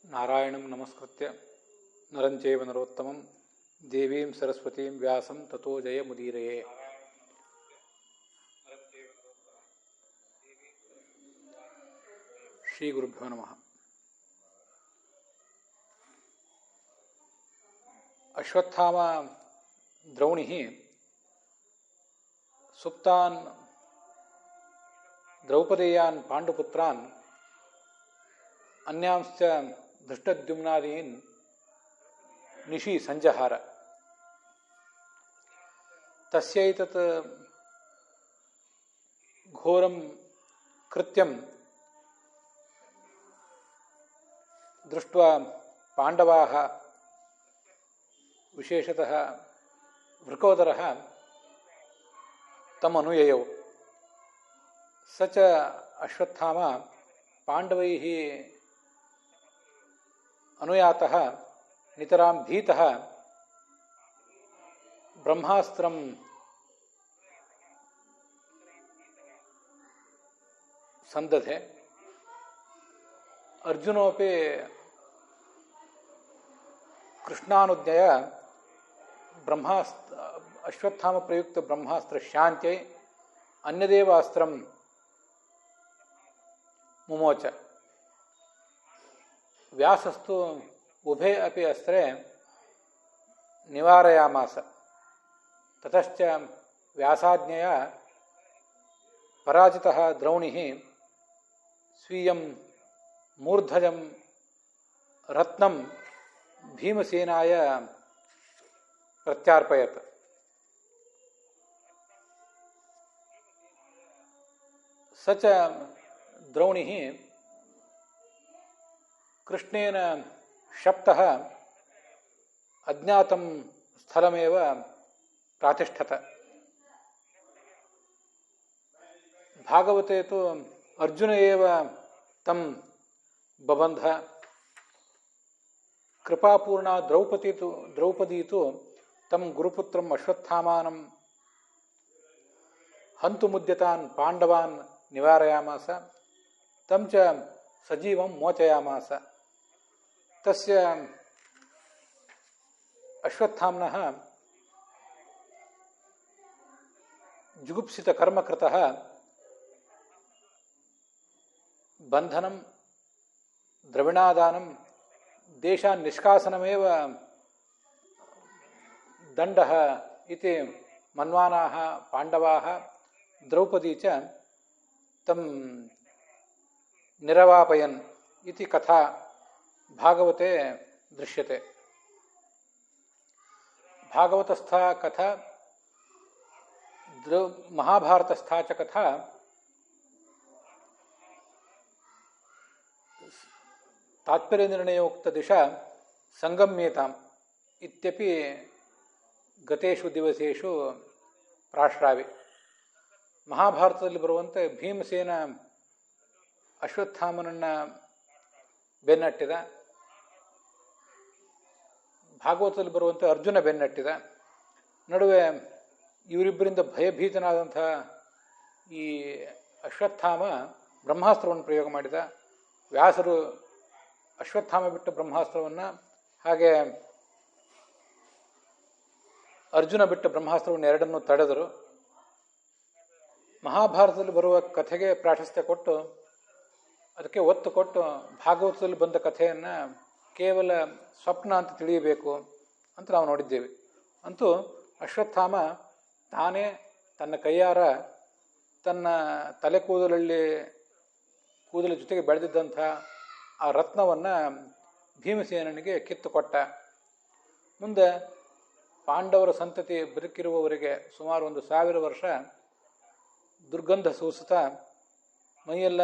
ನಾರಾಯಣಂ ನಮಸ್ಕೃತ್ಯ ನರಂ ಚೈವ ನರೋತ್ತಮಂ ದೇವೀಂ ಸರಸ್ವತೀಂ ವ್ಯಾಸಂ ತಥೋ ಜಯಮುದೀರಯೇ. ಶ್ರೀ ಗುರುಭ್ಯೋ ನಮಃ. ಅಶ್ವತ್ಥಾಮ ದ್ರೌಣಿ ಸುಪ್ತಾನ್ ದ್ರೌಪದೇಯಾನ್ ಪಾಂಡುಪುತ್ರಾನ್ ಅನ್ಯಾಂಶ್ಚ ಧೃಷ್ಟದ್ಯುಮ್ನಾದೀನ್ ನಿಶಿ ಸಂಜಹಾರ. ತಸ್ಯೈತತ್ ಘೋರಂ ಕೃತ್ಯಂ ದೃಷ್ಟ್ವಾ ಪಾಂಡವಾಃ ವಿಶೇಷತಃ ವೃಕೋದರಃ ತಮನುಯಯೌ. ಸ ಚ ಅಶ್ವತ್ಥಾಮ ಪಾಂಡವೈಃ ಅನುಯಾತಃ ನಿತರಾಂ ಭೀತಃ ಬ್ರಹ್ಮಾಸ್ತ್ರಂ ಸಂದಧೆ. ಅರ್ಜುನೋಪಿ ಕೃಷ್ಣಾನುಜ್ಞೆಯ ಅಶ್ವತ್ಥಾಮ ಪ್ರಯುಕ್ತ ಬ್ರಹ್ಮಾಸ್ತ್ರ ಶಾಂತ್ಯೈ ಅನ್ಯದೇವ ಅಸ್ತ್ರಂ ಮುಮೋಚ. ವ್ಯಾಸಸ್ತು ಉಭೇ ಅಪಿ ಅಸ್ತ್ರೆ ನಿವಾರಯಾಮಾಸ. ತತಶ್ಚ ವ್ಯಾಸಾಜ್ಞೆಯ ಪರಾಜಿತಃ ದ್ರೌಣಿಃ ಸ್ವೀಯಂ ಮೂರ್ಧಜಂ ರತ್ನಂ ಭೀಮಸೇನಾಯ ಪ್ರತ್ಯಾರ್ಪಯತ್. ಸ ಚ ದ್ರೌಣಿಃ ಕೃಷ್ಣೇನ ಶಪ್ತಃ ಅಜ್ಞಾತಂ ಸ್ಥಳಮೇವ ಪ್ರಾತಿಷ್ಠತ. ಭಾಗವತೆ ತು ಅರ್ಜುನ ಏವ ತಂ ಬಬಂಧ. ಕೃಪಾಪೂರ್ಣ ದ್ರೌಪದಿ ತು ತಂ ಗುರುಪುತ್ರಂ ಅಶ್ವತ್ಥಾಮಾನಂ ಹಂತು ಮುದ್ಯತಾನ್ ಪಾಂಡವಾನ್ ನಿವಾರಯಾಮಾಸ. ತಂ ಚ ಸಜೀವಂ ಮೋಚಯಾಮಾಸ. ತಸ್ಯ ಅಶ್ವತ್ಥಾಮ್ನಃ ಜುಗುಪ್ಸಿತ ಕರ್ಮಕೃತಃ ಬಂಧನಂ ದ್ರವಿಣಾದಾನಂ ದೇಶಾನ್ ನಿಷ್ಕಾಸನಮೇವ ದಂಡಃ ಇತಿ ಮನ್ವಾನಾಃ ಪಾಂಡವಾಃ. ದ್ರೌಪದಿ ಚ ತಂ ನಿರವಾಪಯನ್ ಇತಿ ಕಥಾ ಭಾಗವತೆ ದೃಶ್ಯತೆ. ಭಾಗವತಸ್ಥಾ ಕಥಾ ಮಹಾಭಾರತಸ್ಥಾ ಚ ಕಥಾ ತಾತ್ಪರ್ಯ ನಿರ್ಣಯೋಕ್ತ ದಿಶಾ ಸಂಗಮ್ಯೇತಾಂ ಇತ್ಯಪಿ ಗತೇಷು ದಿವಸೇಷು ಪ್ರಾಶ್ರಾವಿ. ಮಹಾಭಾರತದಲ್ಲಿ ಬರುವಂತೆ ಭೀಮಸೇನ ಅಶ್ವತ್ಥಾಮನನ್ನ ಬೆನ್ನಟ್ಟಿದ. ಭಾಗವತದಲ್ಲಿ ಬರುವಂತೆ ಅರ್ಜುನ ಬೆನ್ನಟ್ಟಿದ. ನಡುವೆ ಇವರಿಬ್ಬರಿಂದ ಭಯಭೀತನಾದಂಥ ಈ ಅಶ್ವತ್ಥಾಮ ಬ್ರಹ್ಮಾಸ್ತ್ರವನ್ನು ಪ್ರಯೋಗ ಮಾಡಿದ. ವ್ಯಾಸರು ಅಶ್ವತ್ಥಾಮ ಬಿಟ್ಟ ಬ್ರಹ್ಮಾಸ್ತ್ರವನ್ನು ಹಾಗೆ ಅರ್ಜುನ ಬಿಟ್ಟ ಬ್ರಹ್ಮಾಸ್ತ್ರವನ್ನು ಎರಡನ್ನೂ ತಡೆದರು. ಮಹಾಭಾರತದಲ್ಲಿ ಬರುವ ಕಥೆಗೆ ಪ್ರಾಶಸ್ತ್ಯ ಕೊಟ್ಟು ಅದಕ್ಕೆ ಒತ್ತು ಕೊಟ್ಟು ಭಾಗವತದಲ್ಲಿ ಬಂದ ಕಥೆಯನ್ನು ಕೇವಲ ಸ್ವಪ್ನ ಅಂತ ತಿಳಿಯಬೇಕು ಅಂತ ನಾವು ನೋಡಿದ್ದೇವೆ. ಅಂತೂ ಅಶ್ವತ್ಥಾಮ ತಾನೇ ತನ್ನ ಕೈಯಾರ ತನ್ನ ತಲೆ ಕೂದಲ ಜೊತೆಗೆ ಬೆಳೆದಿದ್ದಂಥ ಆ ರತ್ನವನ್ನು ಭೀಮಸೇನನಿಗೆ ಕಿತ್ತುಕೊಟ್ಟ. ಮುಂದೆ ಪಾಂಡವರ ಸಂತತಿ ಬದುಕಿರುವವರೆಗೆ ಸುಮಾರು 1000 ವರ್ಷ ದುರ್ಗಂಧ ಸೂಸುತ್ತಾ ಮೈಯೆಲ್ಲ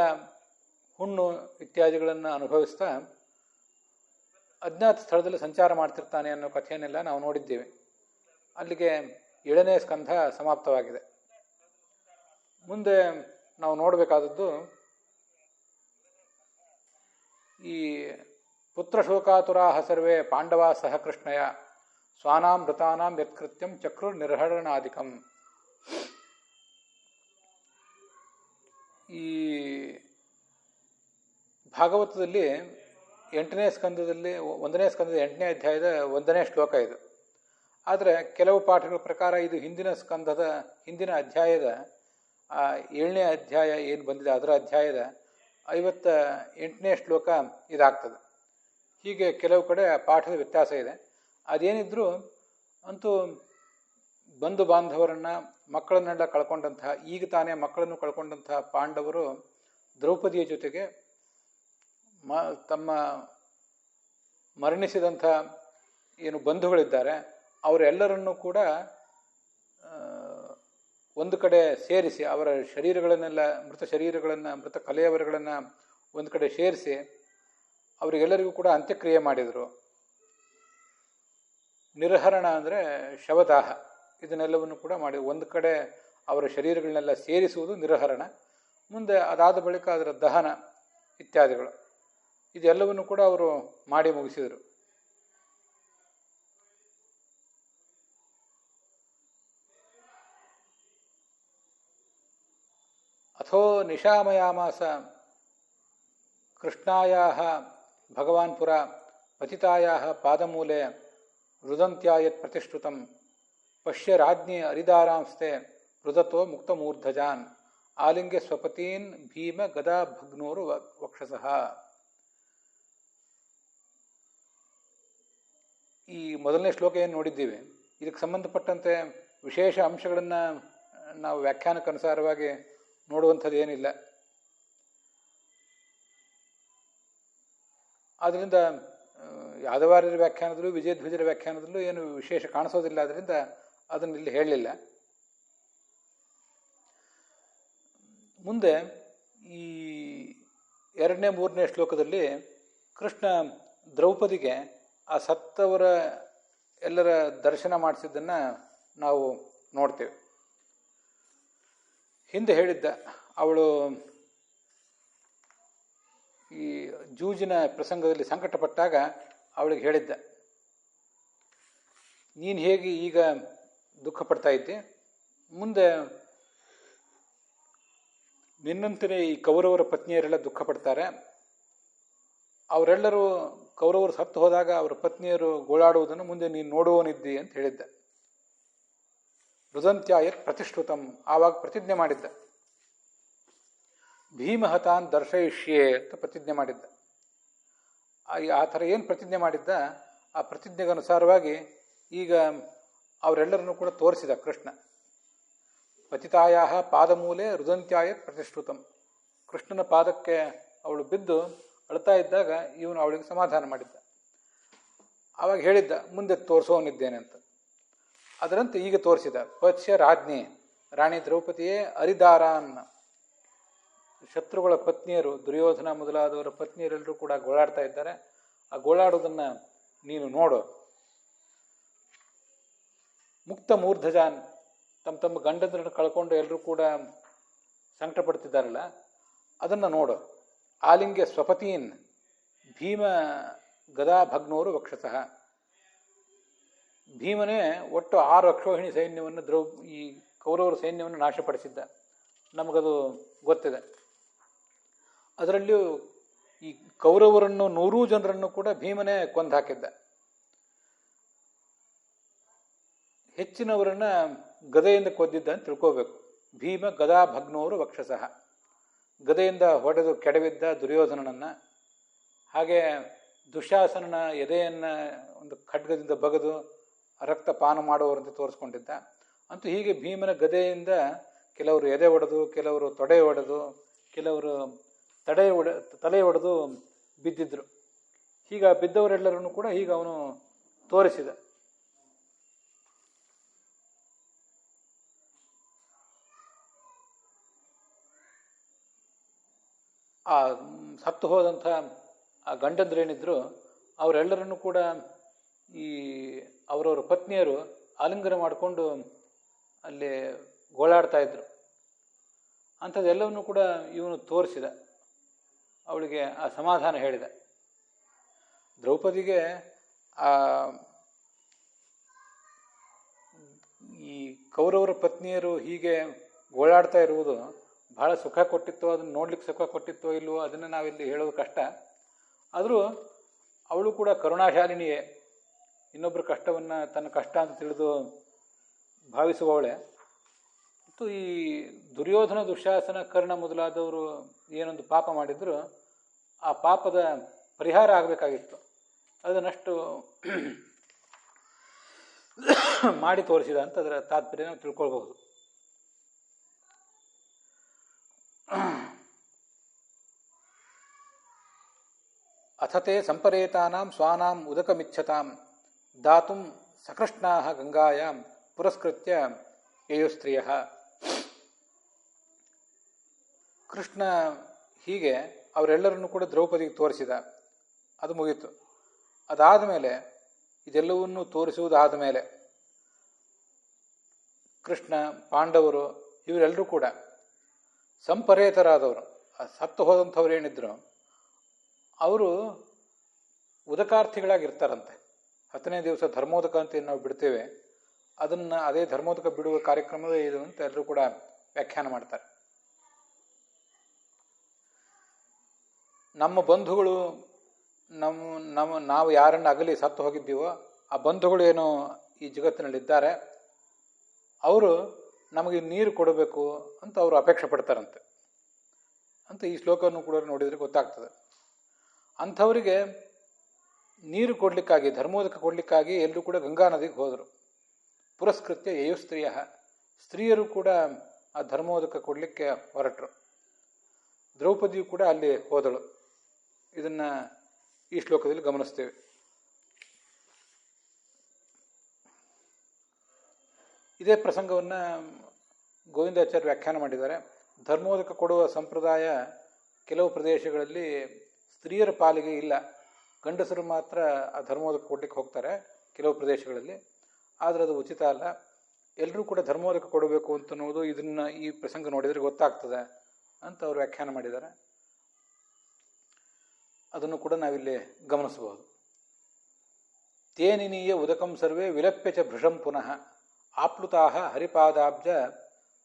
ಹುಣ್ಣು ಇತ್ಯಾದಿಗಳನ್ನು ಅನುಭವಿಸ್ತಾ ಅಜ್ಞಾತ ಸ್ಥಳದಲ್ಲಿ ಸಂಚಾರ ಮಾಡ್ತಿರ್ತಾನೆ ಅನ್ನೋ ಕಥೆಯನ್ನೆಲ್ಲ ನಾವು ನೋಡಿದ್ದೇವೆ. ಅಲ್ಲಿಗೆ 7ನೇ ಸ್ಕಂಧ ಸಮಾಪ್ತವಾಗಿದೆ. ಮುಂದೆ ನಾವು ನೋಡಬೇಕಾದದ್ದು ಈ ಪುತ್ರಶೋಕಾತುರಾಹ ಸರ್ವೇ ಪಾಂಡವಾ ಸಹ ಕೃಷ್ಣಯ ಸ್ವಾನಾಂ ಮೃತಾನಾಂ ಯತ್ಕೃತ್ಯಂ ಚಕ್ರು ನಿರ್ಹರಣಾಧಿಕಂ. ಈ ಭಾಗವತದಲ್ಲಿ 8ನೇ ಸ್ಕಂದದಲ್ಲಿ 1ನೇ ಸ್ಕಂದದ 8ನೇ ಅಧ್ಯಾಯದ 1ನೇ ಶ್ಲೋಕ ಇದು. ಆದರೆ ಕೆಲವು ಪಾಠಗಳ ಪ್ರಕಾರ ಇದು ಹಿಂದಿನ ಅಧ್ಯಾಯದ 7ನೇ ಅಧ್ಯಾಯ ಏನು ಬಂದಿದೆ ಅದರ ಅಧ್ಯಾಯದ 58ನೇ ಶ್ಲೋಕ ಇದಾಗ್ತದೆ. ಹೀಗೆ ಕೆಲವು ಕಡೆ ಪಾಠದ ವ್ಯತ್ಯಾಸ ಇದೆ. ಅದೇನಿದ್ರೂ ಅಂತೂ ಬಂಧು ಬಾಂಧವರನ್ನು ಮಕ್ಕಳನ್ನೆಲ್ಲ ಕಳ್ಕೊಂಡಂತಹ, ಈಗ ತಾನೇ ಮಕ್ಕಳನ್ನು ಕಳ್ಕೊಂಡಂತಹ ಪಾಂಡವರು ದ್ರೌಪದಿಯ ಜೊತೆಗೆ ತಮ್ಮ ಮರಣಿಸಿದಂಥ ಏನು ಬಂಧುಗಳಿದ್ದಾರೆ ಅವರೆಲ್ಲರನ್ನೂ ಕೂಡ ಒಂದು ಕಡೆ ಸೇರಿಸಿ, ಅವರ ಶರೀರಗಳನ್ನೆಲ್ಲ ಮೃತ ಕಲೆಯವರುಗಳನ್ನು ಒಂದು ಕಡೆ ಸೇರಿಸಿ ಅವರಿಗೆಲ್ಲರಿಗೂ ಕೂಡ ಅಂತ್ಯಕ್ರಿಯೆ ಮಾಡಿದರು. ನಿರ್ಹರಣ ಅಂದರೆ ಶವದಾಹ, ಇದನ್ನೆಲ್ಲವನ್ನು ಕೂಡ ಮಾಡಿ ಒಂದು ಕಡೆ ಅವರ ಶರೀರಗಳನ್ನೆಲ್ಲ ಸೇರಿಸುವುದು ನಿರ್ಹರಣ. ಮುಂದೆ ಅದಾದ ಬಳಿಕ ಅದರ ದಹನ ಇತ್ಯಾದಿಗಳು ಇದೆಲ್ಲವನ್ನು ಕೂಡ ಅವರು ಮಾಡಿ ಮುಗಿಸಿದರು. ಅಥೋ ನಿಶಾಮಯಾಮಾಸ ಕೃಷ್ಣಾಯಾಹ ಭಗವಾನ್ ಪುರ ಪತಿತಾಯಾಹ ಪಾದಮೂಲೆ ರುದಂತ್ಯಾಯತ್ ಪ್ರತಿಷ್ಠುತಂ ಪಶ್ಯ ರಾಜ್ಞಿ ಅರಿದಾರಾಂಸ್ತೆ ರುದತೋ ಮುಕ್ತಮೂರ್ಧಜಾನ್ ಆಲಿಂಗ್ಯ ಸ್ವಪತೀನ್ ಭೀಮ ಗದಾ ಭಗ್ನೋರು ವಕ್ಷಸಃ. ಈ ಮೊದಲನೇ ಶ್ಲೋಕ ಏನು ನೋಡಿದ್ದೀವಿ, ಇದಕ್ಕೆ ಸಂಬಂಧಪಟ್ಟಂತೆ ವಿಶೇಷ ಅಂಶಗಳನ್ನು ನಾವು ವ್ಯಾಖ್ಯಾನಕ್ಕನುಸಾರವಾಗಿ ನೋಡುವಂಥದ್ದು ಏನಿಲ್ಲ. ಆದ್ದರಿಂದ ಯಾದವಾರ್ಯರ ವ್ಯಾಖ್ಯಾನದಲ್ಲೂ ವಿಜಯಧ್ವಜರ ವ್ಯಾಖ್ಯಾನದಲ್ಲೂ ಏನು ವಿಶೇಷ ಕಾಣಿಸೋದಿಲ್ಲ, ಆದ್ದರಿಂದ ಅದನ್ನು ಇಲ್ಲಿ ಹೇಳಲಿಲ್ಲ. ಮುಂದೆ ಈ 2ನೇ 3ನೇ ಶ್ಲೋಕದಲ್ಲಿ ಕೃಷ್ಣ ದ್ರೌಪದಿಗೆ ಆ ಸತ್ತವರ ಎಲ್ಲರ ದರ್ಶನ ಮಾಡಿಸಿದ್ದನ್ನು ನಾವು ನೋಡ್ತೇವೆ. ಹಿಂದೆ ಹೇಳಿದ್ದ, ಅವಳು ಈ ಜೂಜಿನ ಪ್ರಸಂಗದಲ್ಲಿ ಸಂಕಟಪಟ್ಟಾಗ ಅವಳಿಗೆ ಹೇಳಿದ್ದ, ನೀನು ಹೇಗೆ ಈಗ ದುಃಖ ಪಡ್ತಾ ಇದ್ದೆ, ಮುಂದೆ ನಿನ್ನಂತೆಯೇ ಈ ಕೌರವರ ಪತ್ನಿಯರೆಲ್ಲ ದುಃಖ ಪಡ್ತಾರೆ. ಅವರೆಲ್ಲರೂ ಕೌರವರು ಸತ್ತು ಹೋದಾಗ ಅವರ ಪತ್ನಿಯರು ಗೋಳಾಡುವುದನ್ನು ಮುಂದೆ ನೀನು ನೋಡುವವನಿದ್ದಿ ಅಂತ ಹೇಳಿದ್ದ. ರುದಂತ್ಯಾಯತ್ ಪ್ರತಿಷ್ಠುತಂ, ಆವಾಗ ಪ್ರತಿಜ್ಞೆ ಮಾಡಿದ್ದ, ಭೀಮಹತಾನ್ ದರ್ಶಯಿಷ್ಯೆ ಅಂತ ಪ್ರತಿಜ್ಞೆ ಮಾಡಿದ್ದ. ಆ ಥರ ಏನು ಪ್ರತಿಜ್ಞೆ ಮಾಡಿದ್ದ, ಆ ಪ್ರತಿಜ್ಞೆಗನುಸಾರವಾಗಿ ಈಗ ಅವರೆಲ್ಲರನ್ನು ಕೂಡ ತೋರಿಸಿದ ಕೃಷ್ಣ. ಪತಿತಾಯಾಹ ಪಾದಮೂಲೆ ರುದಂತ್ಯಾಯತ್ ಪ್ರತಿಷ್ಠುತಂ, ಕೃಷ್ಣನ ಪಾದಕ್ಕೆ ಅವಳು ಬಿದ್ದು ಅಳ್ತಾ ಇದ್ದಾಗ ಇವನು ಅವಳಿಗೆ ಸಮಾಧಾನ ಮಾಡಿದ್ದ. ಆವಾಗ ಹೇಳಿದ್ದ, ಮುಂದೆ ತೋರಿಸೋನಿದ್ದೇನೆ ಅಂತ. ಅದರಂತೆ ಈಗ ತೋರಿಸಿದ. ಪತ್ಸ್ಯ ರಾಜ್ಞಿ, ರಾಣಿ ದ್ರೌಪದಿಯೇ ಅರಿದಾರಾನ್, ಶತ್ರುಗಳ ಪತ್ನಿಯರು ದುರ್ಯೋಧನ ಮೊದಲಾದವರ ಪತ್ನಿಯರೆಲ್ಲರೂ ಕೂಡ ಗೋಳಾಡ್ತಾ ಇದ್ದಾರೆ, ಆ ಗೋಳಾಡೋದನ್ನು ನೀನು ನೋಡು. ಮುಕ್ತ ಮೂರ್ಧಜಾನ್, ತಮ್ಮ ತಮ್ಮ ಗಂಡಂದ್ರನ್ನು ಕಳ್ಕೊಂಡು ಎಲ್ಲರೂ ಕೂಡ ಸಂಕಟ ಪಡ್ತಿದ್ದಾರಲ್ಲ, ಅದನ್ನು ನೋಡು. ಆಲಿಂಗ್ಯ ಸ್ವಪತೀನ್ ಭೀಮ ಗದಾ ಭಗ್ನೋರು ವಕ್ಷಸಃ, ಭೀಮನೇ ಒಟ್ಟು 6 ಅಕ್ಷೋಹಿಣಿ ಸೈನ್ಯವನ್ನು ಈ ಕೌರವರ ಸೈನ್ಯವನ್ನು ನಾಶಪಡಿಸಿದ್ದ, ನಮಗದು ಗೊತ್ತಿದೆ. ಅದರಲ್ಲಿಯೂ ಈ ಕೌರವರನ್ನು 100 ಜನರನ್ನು ಕೂಡ ಭೀಮನೇ ಕೊಂದು ಹಾಕಿದ್ದ. ಹೆಚ್ಚಿನವರನ್ನ ಗದೆಯಿಂದ ಕೊದ್ದಿದ್ದ ಅಂತ ತಿಳ್ಕೋಬೇಕು. ಭೀಮ ಗದಾ ಭಗ್ನೋರು ವಕ್ಷಸಃ, ಗದೆಯಿಂದ ಹೊಡೆದು ಕೆಡವಿದ್ದ ದುರ್ಯೋಧನನನ್ನ, ಹಾಗೆ ದುಶಾಸನನ ಎದೆಯನ್ನು ಒಂದು ಖಡ್ಗದಿಂದ ಬಗೆದು ರಕ್ತಪಾನ ಮಾಡುವವರಂತೆ ತೋರಿಸ್ಕೊಂಡಿದ್ದ. ಅಂತೂ ಹೀಗೆ ಭೀಮನ ಗದೆಯಿಂದ ಕೆಲವರು ಎದೆ ಒಡೆದು, ಕೆಲವರು ತೊಡೆ ಒಡೆದು, ಕೆಲವರು ತಲೆ ಒಡೆದು ಬಿದ್ದಿದ್ರು. ಹೀಗ ಬಿದ್ದವರೆಲ್ಲರನ್ನು ಕೂಡ ಈಗ ಅವನು ತೋರಿಸಿದ. ಆ ಸತ್ತು ಹೋದಂಥ ಆ ಗಂಡಂದ್ರೇನಿದ್ರು ಅವರೆಲ್ಲರನ್ನು ಕೂಡ ಈ ಅವರವರ ಪತ್ನಿಯರು ಆಲಿಂಗನ ಮಾಡಿಕೊಂಡು ಅಲ್ಲಿ ಗೋಳಾಡ್ತಾ ಇದ್ರು. ಅಂಥದ್ದೆಲ್ಲವನ್ನು ಕೂಡ ಇವನು ತೋರಿಸಿದ, ಅವಳಿಗೆ ಆ ಸಮಾಧಾನ ಹೇಳಿದ. ದ್ರೌಪದಿಗೆ ಈ ಕೌರವರ ಪತ್ನಿಯರು ಹೀಗೆ ಗೋಳಾಡ್ತಾ ಇರುವುದು ಬಹಳ ಸುಖ ಕೊಟ್ಟಿತ್ತೋ, ಅದನ್ನು ನೋಡ್ಲಿಕ್ಕೆ ಸುಖ ಕೊಟ್ಟಿತ್ತೋ ಇಲ್ವೋ ಅದನ್ನು ನಾವಿಲ್ಲಿ ಹೇಳೋದು ಕಷ್ಟ. ಆದರೂ ಅವಳು ಕೂಡ ಕರುಣಾಶಾಲಿನಿಯೇ, ಇನ್ನೊಬ್ಬರ ಕಷ್ಟವನ್ನು ತನ್ನ ಕಷ್ಟ ಅಂತ ತಿಳಿದು ಭಾವಿಸುವವಳೆ. ಮತ್ತು ಈ ದುರ್ಯೋಧನ, ದುಶ್ಯಾಸನ, ಕರ್ಣ ಮೊದಲಾದವರು ಏನೊಂದು ಪಾಪ ಮಾಡಿದ್ರು ಆ ಪಾಪದ ಪರಿಹಾರ ಆಗಬೇಕಾಗಿತ್ತು. ಅದನ್ನಷ್ಟು ಮಾಡಿ ತೋರಿಸಿದ ಅಂತ ಅದರ ತಾತ್ಪರ್ಯ ನಾವು ತಿಳ್ಕೊಳ್ಬಹುದು. ಅಥತೆ ಸಂಪರೇತಾನಾಂ ಸ್ವಾನಾಂ ಉದಕಮಿಚ್ಛತಾಂ ದಾತುಂ ಸಕೃಷ್ಣಾಃ ಗಂಗಾಯಾಂ ಪುರಸ್ಕೃತ್ಯ ಯಯುಸ್ತ್ರಿಯಃ. ಕೃಷ್ಣ ಹೀಗೆ ಅವರೆಲ್ಲರನ್ನು ಕೂಡ ದ್ರೌಪದಿಗೆ ತೋರಿಸಿದ. ಅದು ಮುಗೀತು. ಅದಾದ ಮೇಲೆ, ಇದೆಲ್ಲವನ್ನೂ ತೋರಿಸುವುದಾದ ಮೇಲೆ ಕೃಷ್ಣ, ಪಾಂಡವರು ಇವರೆಲ್ಲರೂ ಕೂಡ ಸಂಪರೇತರಾದವರು, ಸತ್ತು ಹೋದಂಥವ್ರು ಏನಿದ್ರು ಅವರು ಉದಕಾರ್ಥಿಗಳಾಗಿರ್ತಾರಂತೆ. 10ನೇ ದಿವಸ ಧರ್ಮೋದಕ ಅಂತ ನಾವು ಬಿಡ್ತೇವೆ, ಅದೇ ಧರ್ಮೋದಕ ಬಿಡುವ ಕಾರ್ಯಕ್ರಮವೇ ಇದು ಅಂತ ಎಲ್ಲರೂ ಕೂಡ ವ್ಯಾಖ್ಯಾನ ಮಾಡ್ತಾರೆ. ನಮ್ಮ ಬಂಧುಗಳು ನಾವು ಯಾರನ್ನು ಅಗಲಿ ಸತ್ತು ಹೋಗಿದ್ದೀವೋ ಆ ಬಂಧುಗಳು ಏನು ಈ ಜಗತ್ತಿನಲ್ಲಿದ್ದಾರೆ, ಅವರು ನಮಗೆ ನೀರು ಕೊಡಬೇಕು ಅಂತ ಅವರು ಅಪೇಕ್ಷೆ ಪಡ್ತಾರಂತೆ ಅಂತ ಈ ಶ್ಲೋಕವನ್ನು ಕೂಡ ನೋಡಿದರೆ ಗೊತ್ತಾಗ್ತದೆ. ಅಂಥವರಿಗೆ ನೀರು ಕೊಡಲಿಕ್ಕಾಗಿ, ಧರ್ಮೋದಕ ಕೊಡಲಿಕ್ಕಾಗಿ ಎಲ್ಲರೂ ಕೂಡ ಗಂಗಾ ನದಿಗೆ ಹೋದರು. ಪುರಸ್ಕೃತ್ಯ ಯಯುಸ್ತ್ರೀಯ, ಸ್ತ್ರೀಯರು ಕೂಡ ಆ ಧರ್ಮೋದಕ ಕೊಡಲಿಕ್ಕೆ ಹೊರಟರು. ದ್ರೌಪದಿಯು ಕೂಡ ಅಲ್ಲಿ ಹೋದಳು. ಇದನ್ನು ಈ ಶ್ಲೋಕದಲ್ಲಿ ಗಮನಿಸ್ತೇವೆ. ಇದೇ ಪ್ರಸಂಗವನ್ನು ಗೋವಿಂದಾಚಾರ್ಯ ವ್ಯಾಖ್ಯಾನ ಮಾಡಿದ್ದಾರೆ. ಧರ್ಮೋದಕ ಕೊಡುವ ಸಂಪ್ರದಾಯ ಕೆಲವು ಪ್ರದೇಶಗಳಲ್ಲಿ ಸ್ತ್ರೀಯರ ಪಾಲಿಗೆ ಇಲ್ಲ, ಗಂಡಸರು ಮಾತ್ರ ಆ ಧರ್ಮೋದಕ ಕೊಡಲಿಕ್ಕೆ ಹೋಗ್ತಾರೆ ಕೆಲವು ಪ್ರದೇಶಗಳಲ್ಲಿ. ಆದರೆ ಅದು ಉಚಿತ ಅಲ್ಲ. ಎಲ್ಲರೂ ಕೂಡ ಧರ್ಮೋದಕ ಕೊಡಬೇಕು ಅಂತನ್ನೋದು ಇದನ್ನು ಈ ಪ್ರಸಂಗ ನೋಡಿದರೆ ಗೊತ್ತಾಗ್ತದೆ ಅಂತ ಅವರು ವ್ಯಾಖ್ಯಾನ ಮಾಡಿದ್ದಾರೆ. ಅದನ್ನು ಕೂಡ ನಾವಿಲ್ಲಿ ಗಮನಿಸಬಹುದು. ತೇನಿನೀಯ ಉದಕಂ ಸರ್ವೇ ವಿಲಪ್ಯ ಚ ಭೃಶಂ ಪುನಃ ಆಪ್ಲುತಾಹ ಹರಿಪಾದಾಬ್ಜ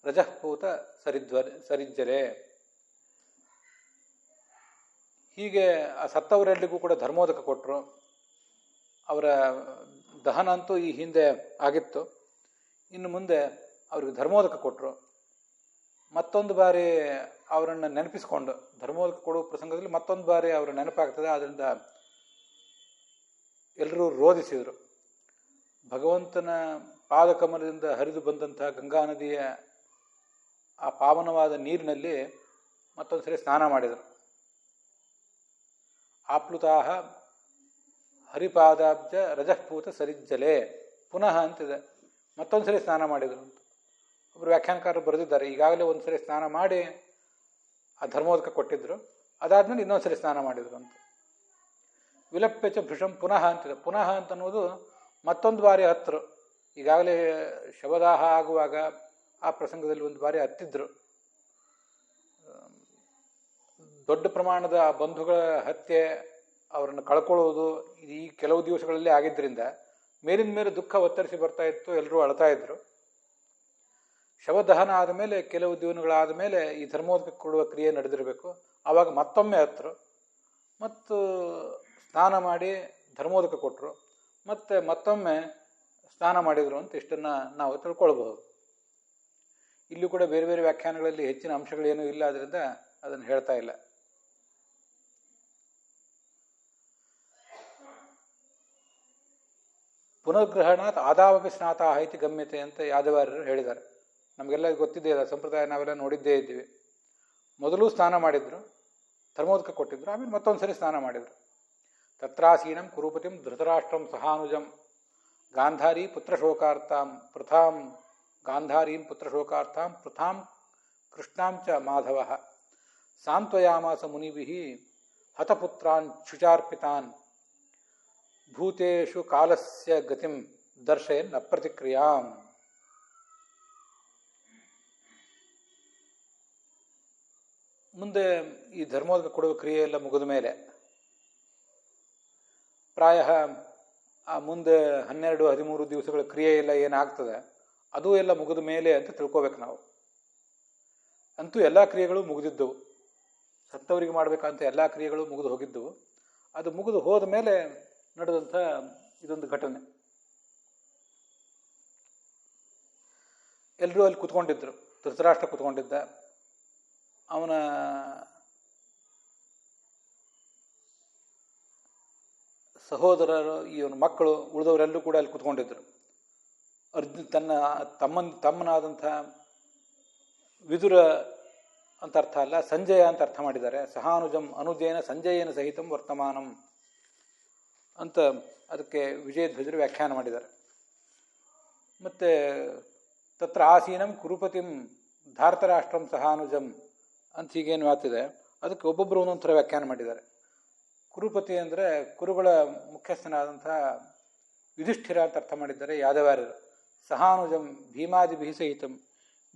ರಜಃಪೂತ ಸರಿಜ್ಜಲೆ. ಹೀಗೆ ಆ ಸತ್ತವರೆಲ್ಲರಿಗೂ ಕೂಡ ಧರ್ಮೋದಕ ಕೊಟ್ಟರು. ಅವರ ದಹನ ಅಂತೂ ಈ ಹಿಂದೆ ಆಗಿತ್ತು. ಇನ್ನು ಮುಂದೆ ಅವ್ರಿಗೆ ಧರ್ಮೋದಕ ಕೊಟ್ಟರು. ಮತ್ತೊಂದು ಬಾರಿ ಅವರನ್ನು ನೆನಪಿಸ್ಕೊಂಡು, ಧರ್ಮೋದಕ ಕೊಡುವ ಪ್ರಸಂಗದಲ್ಲಿ ಮತ್ತೊಂದು ಬಾರಿ ಅವರ ನೆನಪಾಗ್ತದೆ. ಆದ್ದರಿಂದ ಎಲ್ಲರೂ ರೋಧಿಸಿದರು. ಭಗವಂತನ ಪಾದಕಮಲದಿಂದ ಹರಿದು ಬಂದಂತಹ ಗಂಗಾ ನದಿಯ ಆ ಪಾವನವಾದ ನೀರಿನಲ್ಲಿ ಮತ್ತೊಂದು ಸರಿ ಸ್ನಾನ ಮಾಡಿದರು. ಆಪ್ಲುತಾಹ ಹರಿಪಾದಾಬ್ಜ ರಜಃಪೂತ ಸರಿಜ್ಜಲೆ ಪುನಃ ಅಂತಿದೆ. ಮತ್ತೊಂದು ಸರಿ ಸ್ನಾನ ಮಾಡಿದರು ಅಂತ ಒಬ್ಬರು ವ್ಯಾಖ್ಯಾನಕಾರರು ಬರೆದಿದ್ದಾರೆ. ಈಗಾಗಲೇ ಒಂದು ಸರಿ ಸ್ನಾನ ಮಾಡಿ ಆ ಧರ್ಮೋದಕ ಕೊಟ್ಟಿದ್ರು, ಅದಾದ್ಮೇಲೆ ಇನ್ನೊಂದು ಸರಿ ಸ್ನಾನ ಮಾಡಿದರು ಅಂತ. ವಿಲಪ್ಯಚ ಭೃಶಂ ಪುನಃ ಅಂತಿದೆ. ಪುನಃ ಅಂತನ್ನೋದು ಮತ್ತೊಂದು ಬಾರಿ ಹತ್ತರು. ಈಗಾಗಲೇ ಶವದಾಹ ಆಗುವಾಗ ಆ ಪ್ರಸಂಗದಲ್ಲಿ ಒಂದು ಬಾರಿ ಹತ್ತಿದ್ರು. ದೊಡ್ಡ ಪ್ರಮಾಣದ ಬಂಧುಗಳ ಹತ್ಯೆ, ಅವರನ್ನು ಕಳ್ಕೊಳ್ಳುವುದು ಈ ಕೆಲವು ದಿವಸಗಳಲ್ಲಿ ಆಗಿದ್ದರಿಂದ ಮೇಲಿನ ಮೇಲೆ ದುಃಖ ಒತ್ತರಿಸಿ ಬರ್ತಾ ಇತ್ತು. ಎಲ್ಲರೂ ಅಳ್ತಾ ಇದ್ರು. ಶವದಹನ ಆದ ಮೇಲೆ ಕೆಲವು ದಿನಗಳಾದ ಮೇಲೆ ಈ ಧರ್ಮೋದಕ ಕೊಡುವ ಕ್ರಿಯೆ ನಡೆದಿರಬೇಕು. ಆವಾಗ ಮತ್ತೊಮ್ಮೆ ಹತ್ತರು ಮತ್ತು ಸ್ನಾನ ಮಾಡಿ ಧರ್ಮೋದಕ ಕೊಟ್ಟರು, ಮತ್ತೆ ಮತ್ತೊಮ್ಮೆ ಸ್ನಾನ ಮಾಡಿದರು ಅಂತ ಇಷ್ಟನ್ನು ನಾವು ತಿಳ್ಕೊಳ್ಬಹುದು. ಇಲ್ಲೂ ಕೂಡ ಬೇರೆ ಬೇರೆ ವ್ಯಾಖ್ಯಾನಗಳಲ್ಲಿ ಹೆಚ್ಚಿನ ಅಂಶಗಳೇನೂ ಇಲ್ಲ, ಆದ್ದರಿಂದ ಅದನ್ನು ಹೇಳ್ತಾ ಇಲ್ಲ. ಪುನರ್ಗ್ರಹಣಾತ್ ಆದಾವಪಿ ಸ್ನಾತಾಹ ಇತಿ ಗಮ್ಯತೆ ಅಂತ ಯಾದವಾರ್ಯರು ಹೇಳಿದ್ದಾರೆ. ನಮಗೆಲ್ಲ ಗೊತ್ತಿದ್ದೇ ಇದೆ, ಸಂಪ್ರದಾಯ ನಾವೆಲ್ಲ ನೋಡಿದ್ದೇ ಇದ್ದೀವಿ. ಮೊದಲು ಸ್ನಾನ ಮಾಡಿದ್ರು, ಧರ್ಮೋದಕ ಕೊಟ್ಟಿದ್ರು, ಆಮೇಲೆ ಮತ್ತೊಂದು ಸರಿ ಸ್ನಾನ ಮಾಡಿದರು. ತತ್ರಾಸೀನಂ ಕುರುಪತಿಂ ಧೃತರಾಷ್ಟ್ರಂ ಸಹಾನುಜಂ ಗಾಂಧಾರಿ ಪುತ್ರಶೋಕಾರ್ಥಾಂ ಪೃಥಾಂ ಗಾಂಧಾರೀಂ ಪುತ್ರಶೋಕಾರ್ಥಾಂ ಪೃಥಾಂ ಕೃಷ್ಣಾಂ ಚ ಮಾಧವಃ ಸಾಂತ್ವಯಾಮಾಸ ಮುನಿಭಿಃ ಹತಪುತ್ರಾನ್ ಶುಚಾರ್ಪಿತಾನ್ ಭೂತೇಷು ಕಾಲಸ್ಯ ಗತಿಂ ದರ್ಶಯನ್ ಅಪ್ರತಿಕ್ರಿಯಾಂ. ಮುಂದೆ ಈ ಧರ್ಮೋದಕ ಕೊಡುವ ಕ್ರಿಯೆ ಎಲ್ಲ ಮುಗಿದ ಮೇಲೆ ಪ್ರಾಯ ಆ ಮುಂದೆ 12-13 ದಿವಸಗಳ ಕ್ರಿಯೆ ಎಲ್ಲ ಏನಾಗ್ತದೆ ಅದು ಎಲ್ಲ ಮುಗಿದ ಮೇಲೆ ಅಂತ ತಿಳ್ಕೊಬೇಕು ನಾವು. ಅಂತೂ ಎಲ್ಲ ಕ್ರಿಯೆಗಳು ಮುಗಿದಿದ್ದವು, ಸತ್ತವರಿಗೆ ಮಾಡಬೇಕಂತ ಎಲ್ಲ ಕ್ರಿಯೆಗಳು ಮುಗಿದು ಹೋಗಿದ್ದವು. ಅದು ಮುಗಿದು ಹೋದ ಮೇಲೆ ನಡೆದಂಥ ಇದೊಂದು ಘಟನೆ. ಎಲ್ಲರೂ ಅಲ್ಲಿ ಕೂತ್ಕೊಂಡಿದ್ರು. ಧೃತರಾಷ್ಟ್ರ ಕೂತ್ಕೊಂಡಿದ್ದ, ಅವನ ಸಹೋದರರು, ಇವನ ಮಕ್ಕಳು, ಉಳಿದವರೆಲ್ಲರೂ ಕೂಡ ಅಲ್ಲಿ ಕೂತ್ಕೊಂಡಿದ್ರು. ಅರ್ಜುನ್ ತಮ್ಮನಾದಂಥ ವಿದುರ ಅಂತ ಅರ್ಥ ಅಲ್ಲ, ಸಂಜಯ ಅಂತ ಅರ್ಥ ಮಾಡಿದ್ದಾರೆ. ಸಹಾನುಜಂ ಅನುಜೇನ ಸಂಜಯನ ಸಹಿತಂ ವರ್ತಮಾನಂ ಅಂತ ಅದಕ್ಕೆ ವಿಜಯಧ್ವಜರು ವ್ಯಾಖ್ಯಾನ ಮಾಡಿದ್ದಾರೆ. ಮತ್ತು ತತ್ರ ಆಸೀನಂ ಕುರುಪತಿಂ ಧಾರ್ತರಾಷ್ಟ್ರಂ ಸಹಾನುಜಂ ಅಂತ ಹೀಗೇನು ಮಾತಿದೆ, ಅದಕ್ಕೆ ಒಬ್ಬೊಬ್ಬರು ಒಂದೊಂದು ಥರ ವ್ಯಾಖ್ಯಾನ ಮಾಡಿದ್ದಾರೆ. ಕುರುಪತಿ ಅಂದರೆ ಕುರುಗಳ ಮುಖ್ಯಸ್ಥನಾದಂಥ ಯುಧಿಷ್ಠಿರ ಅಂತ ಅರ್ಥ ಮಾಡಿದ್ದಾರೆ ಯಾದವಾರ್ಯರು. ಸಹಾನುಜಂ ಭೀಮಾದಿಭಿ ಸಹಿತಂ,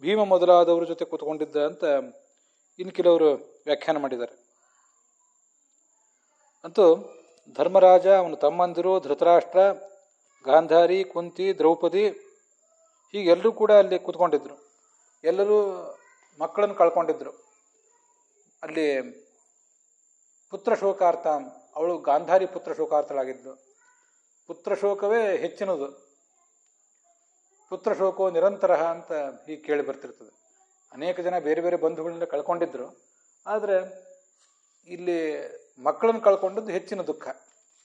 ಭೀಮ ಮೊದಲಾದವ್ರ ಜೊತೆ ಕೂತ್ಕೊಂಡಿದ್ದ ಅಂತ ಇನ್ನು ಕೆಲವರು ವ್ಯಾಖ್ಯಾನ ಮಾಡಿದ್ದಾರೆ. ಅಂತೂ ಧರ್ಮರಾಜ, ಅವನ ತಮ್ಮಂದಿರು, ಧೃತರಾಷ್ಟ್ರ, ಗಾಂಧಾರಿ, ಕುಂತಿ, ದ್ರೌಪದಿ ಹೀಗೆಲ್ಲರೂ ಕೂಡ ಅಲ್ಲಿ ಕೂತ್ಕೊಂಡಿದ್ರು. ಎಲ್ಲರೂ ಮಕ್ಕಳನ್ನು ಕಳ್ಕೊಂಡಿದ್ರು. ಅಲ್ಲಿ ಪುತ್ರ ಶೋಕಾರ್ಥ, ಅವಳು ಗಾಂಧಾರಿ ಪುತ್ರ ಶೋಕಾರ್ಥಳಾಗಿದ್ದು. ಪುತ್ರ ಶೋಕವೇ ಹೆಚ್ಚಿನದು. ಪುತ್ರ ಶೋಕೋ ನಿರಂತರ ಅಂತ ಹೀಗೆ ಕೇಳಿ ಬರ್ತಿರ್ತದೆ. ಅನೇಕ ಜನ ಬೇರೆ ಬೇರೆ ಬಂಧುಗಳಿಂದ ಕಳ್ಕೊಂಡಿದ್ರು, ಆದರೆ ಇಲ್ಲಿ ಮಕ್ಕಳನ್ನು ಕಳ್ಕೊಂಡದ್ದು ಹೆಚ್ಚಿನ ದುಃಖ.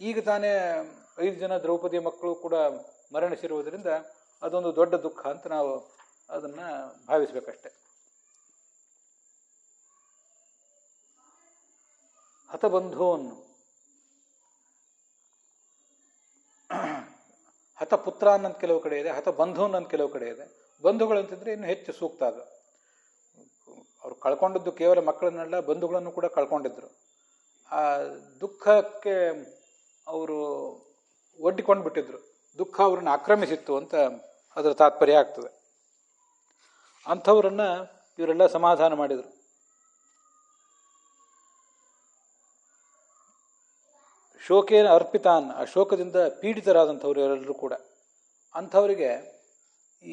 ಈಗ ತಾನೇ 5 ಜನ ದ್ರೌಪದಿ ಮಕ್ಕಳು ಕೂಡ ಮರಣಿಸಿರುವುದರಿಂದ ಅದೊಂದು ದೊಡ್ಡ ದುಃಖ ಅಂತ ನಾವು ಅದನ್ನು ಭಾವಿಸ್ಬೇಕಷ್ಟೆ. ಹತಬಂಧೂನ್, ಹತಪುತ್ರ ಅನ್ನೋದು ಕೆಲವು ಕಡೆ ಇದೆ, ಹತಬಂಧೂನ್ ಅಂತ ಕೆಲವು ಕಡೆ ಇದೆ. ಬಂಧುಗಳಂತಿದ್ರೆ ಇನ್ನು ಹೆಚ್ಚು ಸೂಕ್ತ. ಅದು ಅವ್ರು ಕಳ್ಕೊಂಡದ್ದು ಕೇವಲ ಮಕ್ಕಳನ್ನೆಲ್ಲ, ಬಂಧುಗಳನ್ನು ಕೂಡ ಕಳ್ಕೊಂಡಿದ್ರು. ಆ ದುಃಖಕ್ಕೆ ಅವರು ಒಡ್ಡಿಕೊಂಡು ಬಿಟ್ಟಿದ್ರು. ದುಃಖ ಅವ್ರನ್ನ ಆಕ್ರಮಿಸಿತ್ತು ಅಂತ ಅದರ ತಾತ್ಪರ್ಯ ಆಗ್ತದೆ. ಅಂಥವ್ರನ್ನ ಇವರೆಲ್ಲ ಸಮಾಧಾನ ಮಾಡಿದರು. ಶೋಕೇನ ಅರ್ಪಿತಾನ್, ಆ ಶೋಕದಿಂದ ಪೀಡಿತರಾದಂಥವ್ರು ಎಲ್ಲರೂ ಕೂಡ. ಅಂಥವರಿಗೆ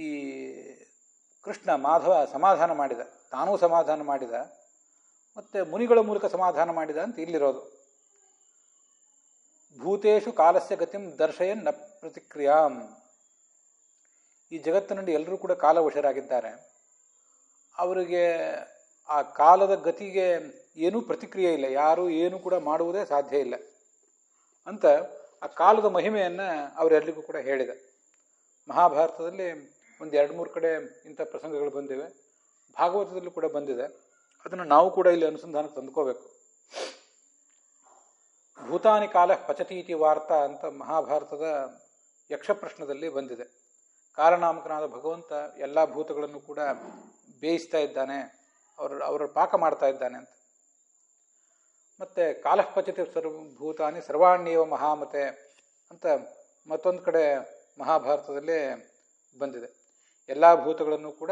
ಈ ಕೃಷ್ಣ ಮಾಧವ ಸಮಾಧಾನ ಮಾಡಿದ, ತಾನೂ ಸಮಾಧಾನ ಮಾಡಿದ, ಮತ್ತು ಮುನಿಗಳ ಮೂಲಕ ಸಮಾಧಾನ ಮಾಡಿದ ಅಂತ ಇಲ್ಲಿರೋದು. ಭೂತೇಶು ಕಾಲಸ್ಯ ಗತಿಂ ದರ್ಶಯನ್ ನ ಪ್ರತಿಕ್ರಿಯಾಂ. ಈ ಜಗತ್ತಿನಲ್ಲಿ ಎಲ್ಲರೂ ಕೂಡ ಕಾಲವಶರಾಗಿದ್ದಾರೆ. ಅವರಿಗೆ ಆ ಕಾಲದ ಗತಿಗೆ ಏನೂ ಪ್ರತಿಕ್ರಿಯೆ ಇಲ್ಲ, ಯಾರೂ ಏನೂ ಕೂಡ ಮಾಡುವುದೇ ಸಾಧ್ಯ ಇಲ್ಲ ಅಂತ ಆ ಕಾಲದ ಮಹಿಮೆಯನ್ನು ಅವರೆಲ್ಲರಿಗೂ ಕೂಡ ಹೇಳಿದೆ. ಮಹಾಭಾರತದಲ್ಲಿ ಒಂದು 2-3 ಕಡೆ ಇಂಥ ಪ್ರಸಂಗಗಳು ಬಂದಿವೆ, ಭಾಗವತದಲ್ಲೂ ಕೂಡ ಬಂದಿದೆ. ಅದನ್ನು ನಾವು ಕೂಡ ಇಲ್ಲಿ ಅನುಸಂಧಾನಕ್ಕೆ ತಂದುಕೋಬೇಕು. ಭೂತಾನಿ ಕಾಲ ಪಚತೀತಿ ವಾರ್ತಾ ಅಂತ ಮಹಾಭಾರತದ ಯಕ್ಷಪ್ರಶ್ನದಲ್ಲಿ ಬಂದಿದೆ. ಕಾಲನಾಮಕನಾದ ಭಗವಂತ ಎಲ್ಲ ಭೂತಗಳನ್ನು ಕೂಡ ಬೇಯಿಸ್ತಾ ಇದ್ದಾನೆ, ಅವರ ಪಾಕ ಮಾಡ್ತಾ ಇದ್ದಾನೆ ಅಂತ. ಮತ್ತು ಕಾಲಃಪಚತಿ ಭೂತಾನಿ ಸರ್ವಾಣ್ಯೇವ ಮಹಾಮತೆ ಅಂತ ಮತ್ತೊಂದು ಕಡೆ ಮಹಾಭಾರತದಲ್ಲೇ ಬಂದಿದೆ. ಎಲ್ಲ ಭೂತಗಳನ್ನು ಕೂಡ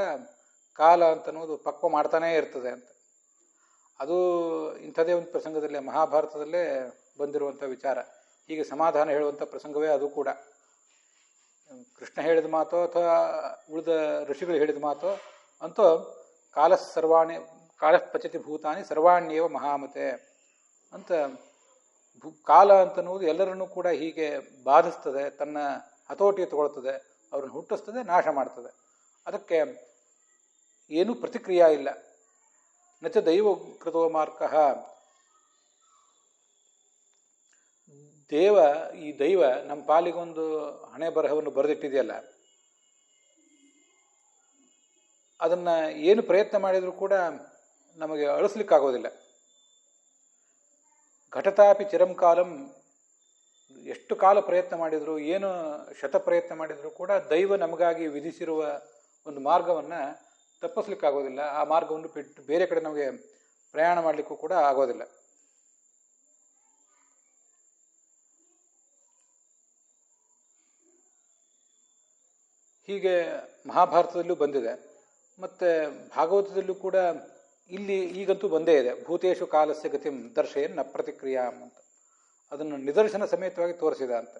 ಕಾಲ ಅಂತನ್ನೋದು ಪಕ್ವ ಮಾಡ್ತಾನೇ ಇರ್ತದೆ ಅಂತ. ಅದು ಇಂಥದೇ ಒಂದು ಪ್ರಸಂಗದಲ್ಲೇ ಮಹಾಭಾರತದಲ್ಲೇ ಬಂದಿರುವಂಥ ವಿಚಾರ. ಹೀಗೆ ಸಮಾಧಾನ ಹೇಳುವಂಥ ಪ್ರಸಂಗವೇ ಅದು ಕೂಡ. ಕೃಷ್ಣ ಹೇಳಿದ ಮಾತೋ ಅಥವಾ ಉಳಿದ ಋಷಿಗಳು ಹೇಳಿದ ಮಾತೋ ಅಂತೂ ಕಾಲಃ ಪಚತಿ ಭೂತಾನಿ ಸರ್ವಾಣ್ಯೇವ ಮಹಾಮತೆ ಅಂತ. ಕಾಲ ಅಂತನ್ನುವುದು ಎಲ್ಲರನ್ನೂ ಕೂಡ ಹೀಗೆ ಬಾಧಿಸ್ತದೆ, ತನ್ನ ಹತೋಟಿಗೆ ತಗೊಳ್ತದೆ, ಅವ್ರನ್ನ ಹುಟ್ಟಿಸ್ತದೆ, ನಾಶ ಮಾಡ್ತದೆ. ಅದಕ್ಕೆ ಏನೂ ಪ್ರತಿಕ್ರಿಯೆ ಇಲ್ಲ. ನಚ ದೈವ ಕೃತೋ ಮಾರ್ಗಃ, ಈ ದೈವ ನಮ್ಮ ಪಾಲಿಗೊಂದು ಹಣೆ ಬರಹವನ್ನು ಬರೆದಿಟ್ಟಿದೆಯಲ್ಲ, ಅದನ್ನು ಏನು ಪ್ರಯತ್ನ ಮಾಡಿದರೂ ಕೂಡ ನಮಗೆ ಅಳಿಸ್ಲಿಕ್ಕಾಗೋದಿಲ್ಲ. ಘಟತಾಪಿ ಚಿರಂ ಕಾಲಂ, ಎಷ್ಟು ಕಾಲ ಪ್ರಯತ್ನ ಮಾಡಿದ್ರು, ಏನು ಶತಪ್ರಯತ್ನ ಮಾಡಿದರೂ ಕೂಡ ದೈವ ನಮಗಾಗಿ ವಿಧಿಸಿರುವ ಒಂದು ಮಾರ್ಗವನ್ನು ತಪ್ಪಿಸ್ಲಿಕ್ಕಾಗೋದಿಲ್ಲ. ಆ ಮಾರ್ಗವನ್ನು ಬಿಟ್ಟು ಬೇರೆ ಕಡೆ ನಮಗೆ ಪ್ರಯಾಣ ಮಾಡಲಿಕ್ಕೂ ಕೂಡ ಆಗೋದಿಲ್ಲ. ಹೀಗೆ ಮಹಾಭಾರತದಲ್ಲೂ ಬಂದಿದೆ, ಮತ್ತು ಭಾಗವತದಲ್ಲೂ ಕೂಡ ಇಲ್ಲಿ ಈಗಂತೂ ಬಂದೇ ಇದೆ. ಭೂತೇಶು ಕಾಲಸ್ಯ ಗತಿಂ ದರ್ಶಯನ್ ನ ಪ್ರತಿಕ್ರಿಯಾಂ ಅಂತ ಅದನ್ನು ನಿದರ್ಶನ ಸಮೇತವಾಗಿ ತೋರಿಸಿದ ಅಂತ.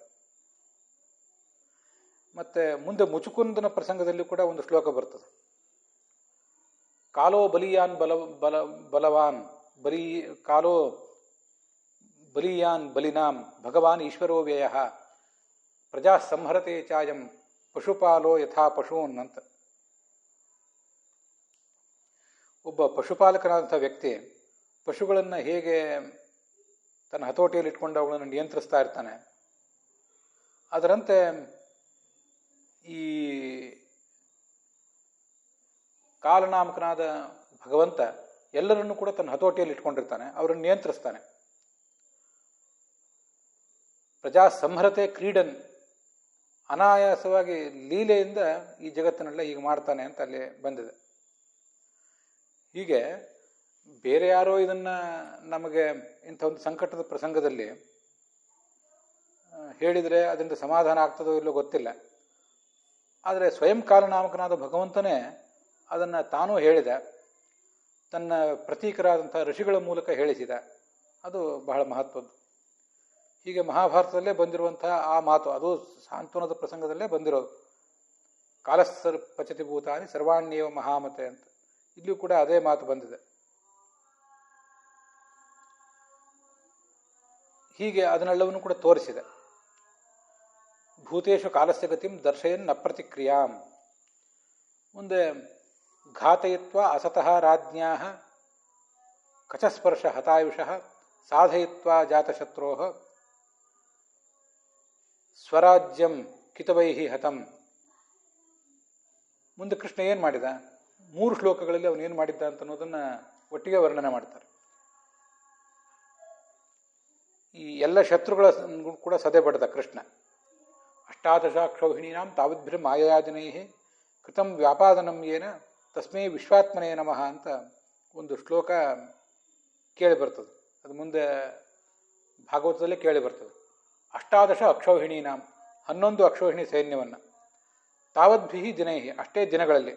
ಮತ್ತೆ ಮುಂದೆ ಮುಚುಕುಂದನ ಪ್ರಸಂಗದಲ್ಲಿ ಕೂಡ ಒಂದು ಶ್ಲೋಕ ಬರ್ತದೆ. ಕಾಲೋ ಬಲಿಯಾನ್ ಬಲವಾನ್, ಕಾಲೋ ಬಲಿಯಾನ್ ಬಲಿನಾಂ ಭಗವಾನ್ ಈಶ್ವರೋ ವ್ಯಯ ಪ್ರಜಾ ಸಂಹರತೆ ಚಾಯಂ ಪಶುಪಾಲೋ ಯಥಾ ಪಶೂನ್ ಅಂತ. ಒಬ್ಬ ಪಶುಪಾಲಕನಾದಂಥ ವ್ಯಕ್ತಿ ಪಶುಗಳನ್ನು ಹೇಗೆ ತನ್ನ ಹತೋಟಿಯಲ್ಲಿ ಇಟ್ಕೊಂಡು ಅವುಗಳನ್ನು ನಿಯಂತ್ರಿಸ್ತಾ ಇರ್ತಾನೆ, ಅದರಂತೆ ಈ ಕಾಲನಾಮಕನಾದ ಭಗವಂತ ಎಲ್ಲರನ್ನೂ ಕೂಡ ತನ್ನ ಹತೋಟಿಯಲ್ಲಿ ಇಟ್ಕೊಂಡಿರ್ತಾನೆ, ಅವರನ್ನು ನಿಯಂತ್ರಿಸ್ತಾನೆ. ಪ್ರಜಾ ಸಂಹರತೆ ಕ್ರೀಡನ್, ಅನಾಯಾಸವಾಗಿ ಲೀಲೆಯಿಂದ ಈ ಜಗತ್ತನ್ನೆಲ್ಲ ಹೀಗೆ ಮಾಡ್ತಾನೆ ಅಂತ ಅಲ್ಲಿ ಬಂದಿದೆ. ಹೀಗೆ ಬೇರೆ ಯಾರೋ ಇದನ್ನು ನಮಗೆ ಇಂಥ ಒಂದು ಸಂಕಟದ ಪ್ರಸಂಗದಲ್ಲಿ ಹೇಳಿದರೆ ಅದರಿಂದ ಸಮಾಧಾನ ಆಗ್ತದೋ ಇಲ್ಲೋ ಗೊತ್ತಿಲ್ಲ. ಆದರೆ ಸ್ವಯಂ ಕಾಲನಾಮಕನಾದ ಭಗವಂತನೇ ಅದನ್ನು ತಾನೂ ಹೇಳಿದ, ತನ್ನ ಪ್ರತೀಕರಾದಂಥ ಋಷಿಗಳ ಮೂಲಕ ಹೇಳಿಸಿದ. ಅದು ಬಹಳ ಮಹತ್ವದ್ದು. ಹೀಗೆ ಮಹಾಭಾರತದಲ್ಲೇ ಬಂದಿರುವಂತಹ ಆ ಮಾತು, ಅದು ಸಾಂತ್ವನದ ಪ್ರಸಂಗದಲ್ಲೇ ಬಂದಿರೋದು. ಕಾಲಸ್ಸರ್ ಪಚತಿ ಭೂತಾನಿ ಸರ್ವಾಣ್ಯೇವ ಮಹಾಮತೆ ಅಂತ. ಇಲ್ಲಿಯೂ ಕೂಡ ಅದೇ ಮಾತು ಬಂದಿದೆ. ಹೀಗೆ ಅದನ್ನೆಲ್ಲವನ್ನು ಕೂಡ ತೋರಿಸಿದೆ. ಭೂತೇಶು ಕಾಲಸ್ಯ ಗತಿಂ ದರ್ಶಯನ್ ನ ಪ್ರತಿಕ್ರಿಯಾಂ. ಮುಂದೆ ಘಾತಯಿತ್ವ ಅಸತಃ ರಾಜ್ಞಾ ಕಚಸ್ಪರ್ಶ ಹತಾಯುಷಃ ಸಾಧಯಿತ್ವ ಜಾತಶತ್ರೋ ಸ್ವರಾಜ್ಯಂ ಕಿತವೈಹಿ ಹತಂ. ಮುಂದೆ ಕೃಷ್ಣ ಏನು ಮಾಡಿದ, 3 ಶ್ಲೋಕಗಳಲ್ಲಿ ಅವನು ಏನು ಮಾಡಿದ್ದ ಅಂತ ಅನ್ನೋದನ್ನು ಒಟ್ಟಿಗೆ ವರ್ಣನೆ ಮಾಡ್ತಾರೆ. ಈ ಎಲ್ಲ ಶತ್ರುಗಳ ಕೂಡ ಸದೆ ಬಡ್ದ ಕೃಷ್ಣ. ಅಷ್ಟಾದಶಾಕ್ಷೌಹಿಣೀನಾಂ ತಾವದ್ಭಿರ್ ಮಾಯಾದಿನೈ ಕೃತಂ ವ್ಯಾಪಾದನಂ ಏನ ತಸ್ಮೈ ವಿಶ್ವಾತ್ಮನೇ ನಮಃ ಅಂತ ಒಂದು ಶ್ಲೋಕ ಕೇಳಿ ಬರ್ತದೆ. ಅದು ಮುಂದೆ ಭಾಗವತದಲ್ಲೇ ಕೇಳಿ ಬರ್ತದೆ. ಅಷ್ಟಾದಶ ಅಕ್ಷೌಹಿಣೀನಾಂ, 11 ಅಕ್ಷೌಹಿಣಿ ಸೈನ್ಯವನ್ನು, ತಾವದ್ಭಿ ದಿನೈ, ಅಷ್ಟೇ ದಿನಗಳಲ್ಲಿ,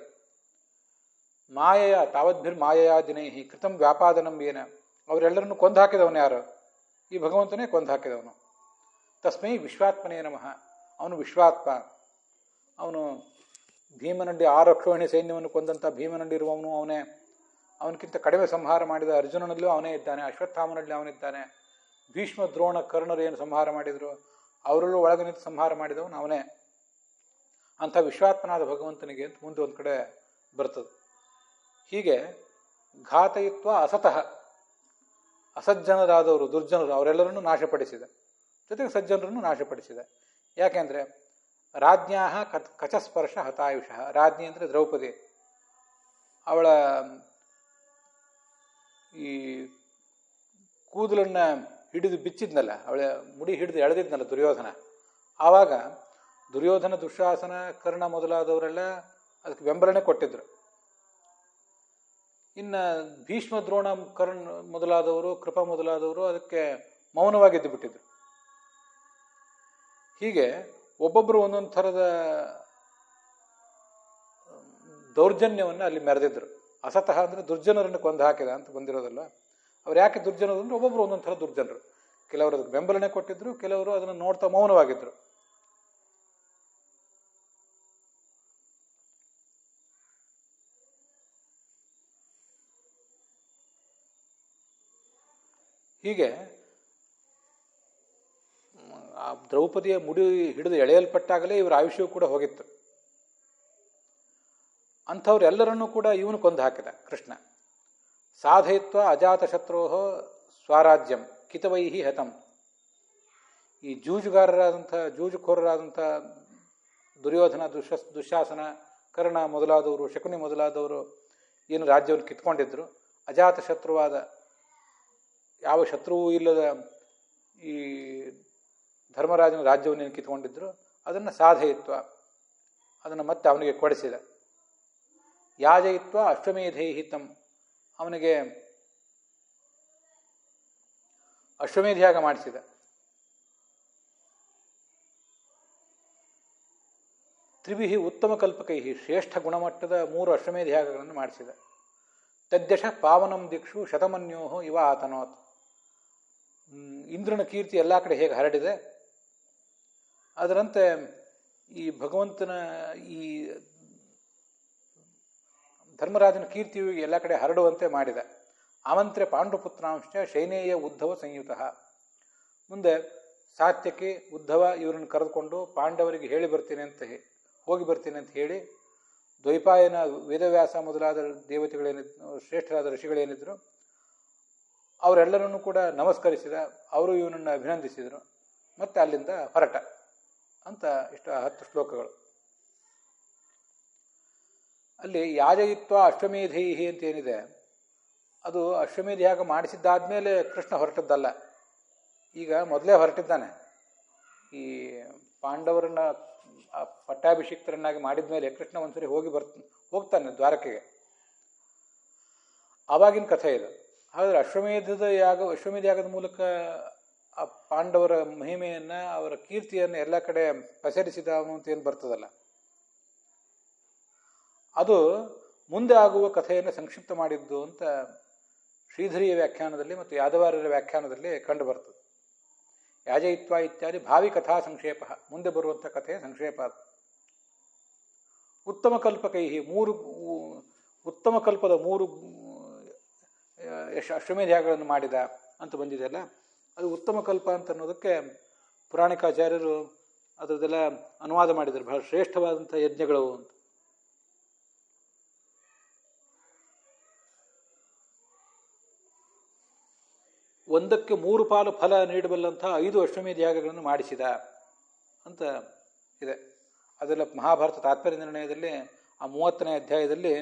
ಮಾಯೆಯ ತಾವದ್ಭಿರ್ ಮಾಯೆಯ ದಿನೈ ಕೃತಂ ವ್ಯಾಪಾದನಂ ಏನ, ಅವರೆಲ್ಲರನ್ನು ಕೊಂದು ಹಾಕಿದವನು ಯಾರು? ಈ ಭಗವಂತನೇ ಕೊಂದು ಹಾಕಿದವನು. ತಸ್ಮೈ ವಿಶ್ವಾತ್ಮನೇ ನಮಃ, ಅವನು ವಿಶ್ವಾತ್ಮ. ಅವನು ಭೀಮನಂಡಿ 6 ಅಕ್ಷೋಹಿಣಿ ಸೈನ್ಯವನ್ನು ಕೊಂದಂಥ ಭೀಮನಂಡಿರುವವನು ಅವನೇ. ಅವನಕ್ಕಿಂತ ಕಡಿಮೆ ಸಂಹಾರ ಮಾಡಿದ ಅರ್ಜುನನಲ್ಲೂ ಅವನೇ ಇದ್ದಾನೆ, ಅಶ್ವತ್ಥಾಮನಲ್ಲಿ ಅವನಿದ್ದಾನೆ. ಭೀಷ್ಮ ದ್ರೋಣ ಕರ್ಣರು ಏನು ಸಂಹಾರ ಮಾಡಿದರು ಅವರಲ್ಲೂ ಒಳಗೆ ನಿಂತು ಸಂಹಾರ ಮಾಡಿದವನು ಅವನೇ. ಅಂಥ ವಿಶ್ವಾತ್ಮನಾದ ಭಗವಂತನಿಗೆ ಅಂತ ಮುಂದೆ ಒಂದು ಕಡೆ ಬರ್ತದೆ. ಹೀಗೆ ಘಾತಯಿತ್ವ ಅಸತಃ, ಅಸಜ್ಜನರಾದವರು ದುರ್ಜನರು ಅವರೆಲ್ಲರನ್ನೂ ನಾಶಪಡಿಸಿದ, ಜೊತೆಗೆ ಸಜ್ಜನರನ್ನು ನಾಶಪಡಿಸಿದ. ಯಾಕೆಂದರೆ ರಾಜ್ಞಾ ಕಚಸ್ಪರ್ಶ ಹತಾಯುಷಃ. ರಾಜ್ಞಿ ಅಂದರೆ ದ್ರೌಪದಿ. ಅವಳ ಈ ಕೂದಲನ್ನು ಹಿಡಿದು ಬಿಚ್ಚಿದ್ನಲ್ಲ, ಅವಳ ಮುಡಿ ಹಿಡಿದು ಎಳೆದಿದ್ನಲ್ಲ ದುರ್ಯೋಧನ. ಆವಾಗ ದುರ್ಯೋಧನ, ದುಶ್ಯಾಸನ, ಕರ್ಣ ಮೊದಲಾದವರೆಲ್ಲ ಅದಕ್ಕೆ ಬೆಂಬಲನೆ ಕೊಟ್ಟಿದ್ರು. ಇನ್ನು ಭೀಷ್ಮ, ದ್ರೋಣ, ಕರ್ಣ ಮೊದಲಾದವರು, ಕೃಪ ಮೊದಲಾದವರು ಅದಕ್ಕೆ ಮೌನವಾಗಿದ್ದು ಬಿಟ್ಟಿದ್ರು. ಹೀಗೆ ಒಬ್ಬೊಬ್ಬರು ಒಂದೊಂದು ಥರದ ದೌರ್ಜನ್ಯವನ್ನು ಅಲ್ಲಿ ಮೆರೆದಿದ್ರು. ಅಸತಃ ಅಂದರೆ ದುರ್ಜನರನ್ನು ಕೊಂದು ಹಾಕಿದ ಅಂತ ಬಂದಿರೋದಲ್ಲ. ಅವ್ರು ಯಾಕೆ ದುರ್ಜನರು ಅಂದರೆ ಒಬ್ಬೊಬ್ಬರು ಒಂದೊಂದು ಥರ ದುರ್ಜನರು. ಕೆಲವರು ಅದಕ್ಕೆ ಬೆಂಬಲನೆ ಕೊಟ್ಟಿದ್ರು, ಕೆಲವರು ಅದನ್ನು ನೋಡ್ತಾ ಮೌನವಾಗಿದ್ದರು. ಹೀಗೆ ಆ ದ್ರೌಪದಿಯ ಮುಡಿ ಹಿಡಿದು ಎಳೆಯಲ್ಪಟ್ಟಾಗಲೇ ಇವರ ಆಯುಷ್ಯವು ಕೂಡ ಹೋಗಿತ್ತು. ಅಂಥವ್ರೆಲ್ಲರನ್ನೂ ಕೂಡ ಇವನು ಕೊಂದು ಹಾಕಿದ ಕೃಷ್ಣ. ಸಾಧಯಿತ್ವ ಅಜಾತಶತ್ರೋ ಸ್ವರಾಜ್ಯಂ ಕಿತವೈಹಿ ಹತಂ. ಈ ಜೂಜುಕೋರರಾದಂಥ ದುರ್ಯೋಧನ, ದುಶ್ಯಾಸನ, ಕರ್ಣ ಮೊದಲಾದವರು, ಶಕುನಿ ಮೊದಲಾದವರು ಏನು ರಾಜ್ಯವನ್ನು ಕಿತ್ಕೊಂಡಿದ್ರು, ಅಜಾತಶತ್ರುವಾದ ಯಾವ ಶತ್ರುವೂ ಇಲ್ಲದ ಈ ಧರ್ಮರಾಜನ ರಾಜ್ಯವನ್ನು ಕಿತ್ಕೊಂಡಿದ್ರು, ಅದನ್ನು ಸಾಧಯಿತ್ವ, ಅದನ್ನು ಮತ್ತೆ ಅವನಿಗೆ ಕೊಡಿಸಿದ. ಯಾಜಯಿತ್ವ ಅಶ್ವಮೇಧೈಹಿತಂ, ಅವನಿಗೆ ಅಶ್ವಮೇಧಯಾಗ ಮಾಡಿಸಿದ. ತ್ರಿಭಿಹಿ ಉತ್ತಮ ಕಲ್ಪಕೈಹಿ, ಶ್ರೇಷ್ಠ ಗುಣಮಟ್ಟದ 3 ಅಶ್ವಮೇಧಯಾಗಗಳನ್ನು ಮಾಡಿಸಿದ. ತದ್ಯಶ ಪಾವನಂ ದಿಕ್ಷು ಶತಮನ್ಯೋಹೋ ಇವ ಆತನೋತ್. ಇಂದ್ರನ ಕೀರ್ತಿ ಎಲ್ಲ ಕಡೆ ಹೇಗೆ ಹರಡಿದೆ ಅದರಂತೆ ಈ ಭಗವಂತನ ಈ ಧರ್ಮರಾಜನ ಕೀರ್ತಿಯು ಎಲ್ಲ ಕಡೆ ಹರಡುವಂತೆ ಮಾಡಿದ. ಆಮಂತ್ರೆ ಪಾಂಡುಪುತ್ರಾಂಶ ಶೈನೇಯ ಉದ್ಧವ ಸಂಯುತ. ಮುಂದೆ ಸಾತ್ಯಕಿ ಉದ್ಧವ ಇವರನ್ನು ಕರೆದುಕೊಂಡು ಪಾಂಡವರಿಗೆ ಹೋಗಿ ಬರ್ತೀನಿ ಅಂತ ಹೇಳಿ ದ್ವೈಪಾಯನ ವೇದವ್ಯಾಸ ಮೊದಲಾದ ದೇವತೆಗಳೇನಿದ್ರು, ಶ್ರೇಷ್ಠರಾದ ಋಷಿಗಳೇನಿದ್ರು ಅವರೆಲ್ಲರನ್ನು ಕೂಡ ನಮಸ್ಕರಿಸಿದ. ಅವರು ಇವನನ್ನು ಅಭಿನಂದಿಸಿದರು. ಮತ್ತೆ ಅಲ್ಲಿಂದ ಹೊರಟ ಅಂತ ಇಷ್ಟ 10 ಶ್ಲೋಕಗಳು. ಅಲ್ಲಿ ಯಾಜಯಿತ್ವ ಅಶ್ವಮೇಧೈಹಿ ಅಂತ ಏನಿದೆ, ಅದು ಅಶ್ವಮೇಧ ಯಾಗ ಮಾಡಿಸಿದ್ದಾದ್ಮೇಲೆ ಕೃಷ್ಣ ಹೊರಟದ್ದಲ್ಲ. ಈಗ ಮೊದಲೇ ಹೊರಟಿದ್ದಾನೆ. ಈ ಪಾಂಡವರನ್ನ ಪಟ್ಟಾಭಿಷಿಕ್ತರನ್ನಾಗಿ ಮಾಡಿದ ಮೇಲೆ ಕೃಷ್ಣ ಒಂದ್ಸರಿ ಹೋಗ್ತಾನೆ ದ್ವಾರಕೆಗೆ. ಆವಾಗಿನ ಕಥೆ ಇದು. ಹಾಗಾದ್ರೆ ಅಶ್ವಮೇಧ ಯಾಗದ ಮೂಲಕ ಆ ಪಾಂಡವರ ಮಹಿಮೆಯನ್ನ, ಅವರ ಕೀರ್ತಿಯನ್ನು ಎಲ್ಲ ಕಡೆ ಪಸರಿಸಿದ ಅವನು ಅಂತ ಏನು ಬರ್ತದಲ್ಲ, ಅದು ಮುಂದೆ ಆಗುವ ಕಥೆಯನ್ನು ಸಂಕ್ಷಿಪ್ತ ಮಾಡಿದ್ದು ಅಂತ ಶ್ರೀಧರಿಯ ವ್ಯಾಖ್ಯಾನದಲ್ಲಿ ಮತ್ತು ಯಾದವಾರ್ಯರ ವ್ಯಾಖ್ಯಾನದಲ್ಲಿ ಕಂಡು ಬರ್ತದೆ. ಯಾಜಯಿತ್ವ ಇತ್ಯಾದಿ ಭಾವಿ ಕಥಾ ಸಂಕ್ಷೇಪ, ಮುಂದೆ ಬರುವಂಥ ಕಥೆಯ ಸಂಕ್ಷೇಪ. ಉತ್ತಮ ಕಲ್ಪಕೈ, ಉತ್ತಮ ಕಲ್ಪದ 3 ಅಶ್ವಮೇಧ ಯಾಗಗಳನ್ನು ಮಾಡಿದ ಅಂತ ಬಂದಿದೆಯಲ್ಲ, ಅದು ಉತ್ತಮ ಕಲ್ಪ ಅಂತ ಅನ್ನೋದಕ್ಕೆ ಪುರಾಣಿಕಾಚಾರ್ಯರು ಅದರದೆಲ್ಲ ಅನುವಾದ ಮಾಡಿದ್ದಾರೆ. ಬಹಳ ಶ್ರೇಷ್ಠವಾದಂಥ ಯಜ್ಞಗಳು ಅಂತ. ಒಂದಕ್ಕೆ 3 ಪಾಲು ಫಲ ನೀಡಬಲ್ಲಂಥ 5 ಅಶ್ವಮೇಧ ಯಾಗಗಳನ್ನು ಮಾಡಿಸಿದ ಅಂತ ಇದೆ. ಅದೆಲ್ಲ ಮಹಾಭಾರತ ತಾತ್ಪರ್ಯ ನಿರ್ಣಯದಲ್ಲಿ ಆ 30ನೇ ಅಧ್ಯಾಯದಲ್ಲಿ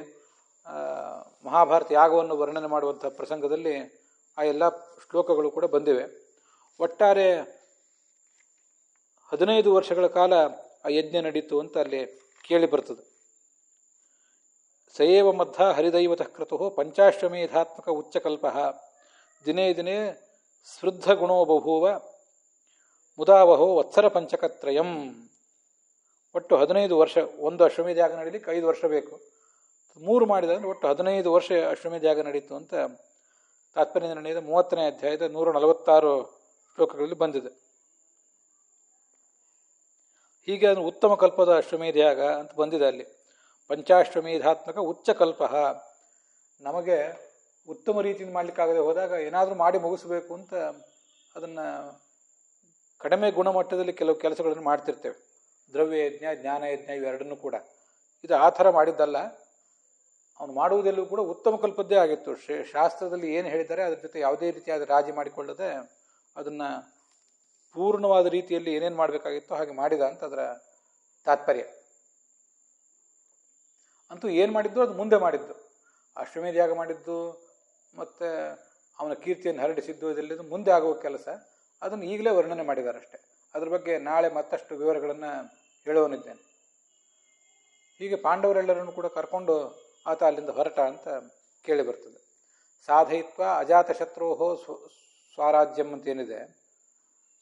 ಮಹಾಭಾರತ ಯಾಗವನ್ನು ವರ್ಣನೆ ಮಾಡುವಂಥ ಪ್ರಸಂಗದಲ್ಲಿ ಆ ಎಲ್ಲ ಶ್ಲೋಕಗಳು ಕೂಡ ಬಂದಿವೆ. ಒಟ್ಟಾರೆ 15 ವರ್ಷಗಳ ಕಾಲ ಆ ಯಜ್ಞ ನಡೀತು ಅಂತ ಅಲ್ಲಿ ಕೇಳಿ ಬರ್ತದೆ. ಸಯೇವ ಮಧ್ಯ ಹರಿದೈವತಃ ಕ್ರತು ಪಂಚಾಶ್ವಮೇಧಾತ್ಮಕ ಉಚ್ಚಕಲ್ಪ ದಿನೇ ದಿನೇ ಸ್ಪೃದ್ಧ ಗುಣೋ ಬಭೂವ ಮುದಾವಹೋ ವತ್ಸರ ಪಂಚಕತ್ರಯಂ. ಒಟ್ಟು 15 ವರ್ಷ. ಒಂದು ಅಶ್ವಮೇಧ ಯಾಗ ನಡೀಲಿಕ್ಕೆ 5 ವರ್ಷ ಬೇಕು. 3 ಮಾಡಿದ ಅಂದರೆ ಒಟ್ಟು 15 ವರ್ಷ ಅಶ್ವಮೇಧ ಯಾಗ ನಡೀತು ಅಂತ ತಾತ್ಪರ್ಯ ನಿರ್ಣಯದ 30ನೇ ಅಧ್ಯಾಯದ 146 ಶ್ಲೋಕಗಳಲ್ಲಿ ಬಂದಿದೆ. ಹೀಗೆ ಅದು ಉತ್ತಮ ಕಲ್ಪದ ಅಶ್ವಮೇಧ ಯಾಗ ಅಂತ ಬಂದಿದೆ ಅಲ್ಲಿ. ಪಂಚಾಶ್ವಮೇಧಾತ್ಮಕ ಉಚ್ಚಕಲ್ಪ. ನಮಗೆ ಉತ್ತಮ ರೀತಿಯಿಂದ ಮಾಡಲಿಕ್ಕಾಗದೆ ಹೋದಾಗ ಏನಾದರೂ ಮಾಡಿ ಮುಗಿಸ್ಬೇಕು ಅಂತ ಅದನ್ನು ಕಡಿಮೆ ಗುಣಮಟ್ಟದಲ್ಲಿ ಕೆಲವು ಕೆಲಸಗಳನ್ನು ಮಾಡ್ತಿರ್ತೇವೆ. ದ್ರವ್ಯ ಯಜ್ಞ, ಜ್ಞಾನ ಯಜ್ಞ ಇವೆರಡನ್ನೂ ಕೂಡ. ಇದು ಆ ಥರ ಮಾಡಿದ್ದಲ್ಲ. ಅವನು ಮಾಡುವುದೆಲ್ಲೂ ಕೂಡ ಉತ್ತಮ ಕಲ್ಪದ್ದೇ ಆಗಿತ್ತು. ಶಾಸ್ತ್ರದಲ್ಲಿ ಏನು ಹೇಳಿದ್ದಾರೆ ಅದ್ರ ಜೊತೆ ಯಾವುದೇ ರೀತಿಯಾದ ರಾಜಿ ಮಾಡಿಕೊಳ್ಳದೆ ಅದನ್ನು ಪೂರ್ಣವಾದ ರೀತಿಯಲ್ಲಿ ಏನೇನು ಮಾಡಬೇಕಾಗಿತ್ತು ಹಾಗೆ ಮಾಡಿದ ಅಂತ ಅದರ ತಾತ್ಪರ್ಯ. ಅಂತೂ ಏನು ಮಾಡಿದ್ದು ಅದು ಮುಂದೆ ಮಾಡಿದ್ದು. ಅಶ್ವಮೇಧ ಯಾಗ ಮಾಡಿದ್ದು ಮತ್ತು ಅವನ ಕೀರ್ತಿಯನ್ನು ಹರಡಿಸಿದ್ದು ಇದೆಲ್ಲದು ಮುಂದೆ ಆಗುವ ಕೆಲಸ. ಅದನ್ನು ಈಗಲೇ ವರ್ಣನೆ ಮಾಡಿದ್ದಾರೆ ಅಷ್ಟೆ. ಅದ್ರ ಬಗ್ಗೆ ನಾಳೆ ಮತ್ತಷ್ಟು ವಿವರಗಳನ್ನು ಹೇಳುವನಿದ್ದೇನೆ. ಹೀಗೆ ಪಾಂಡವರೆಲ್ಲರನ್ನು ಕೂಡ ಕರ್ಕೊಂಡು ಆತ ಅಲ್ಲಿಂದ ಹೊರಟ ಅಂತ ಕೇಳಿ ಬರ್ತದೆ. ಸಾಧಯಿತ್ವ ಅಜಾತಶತ್ರೋಹೋ ಸ್ವರಾಜ್ಯಂ ಅಂತ ಏನಿದೆ,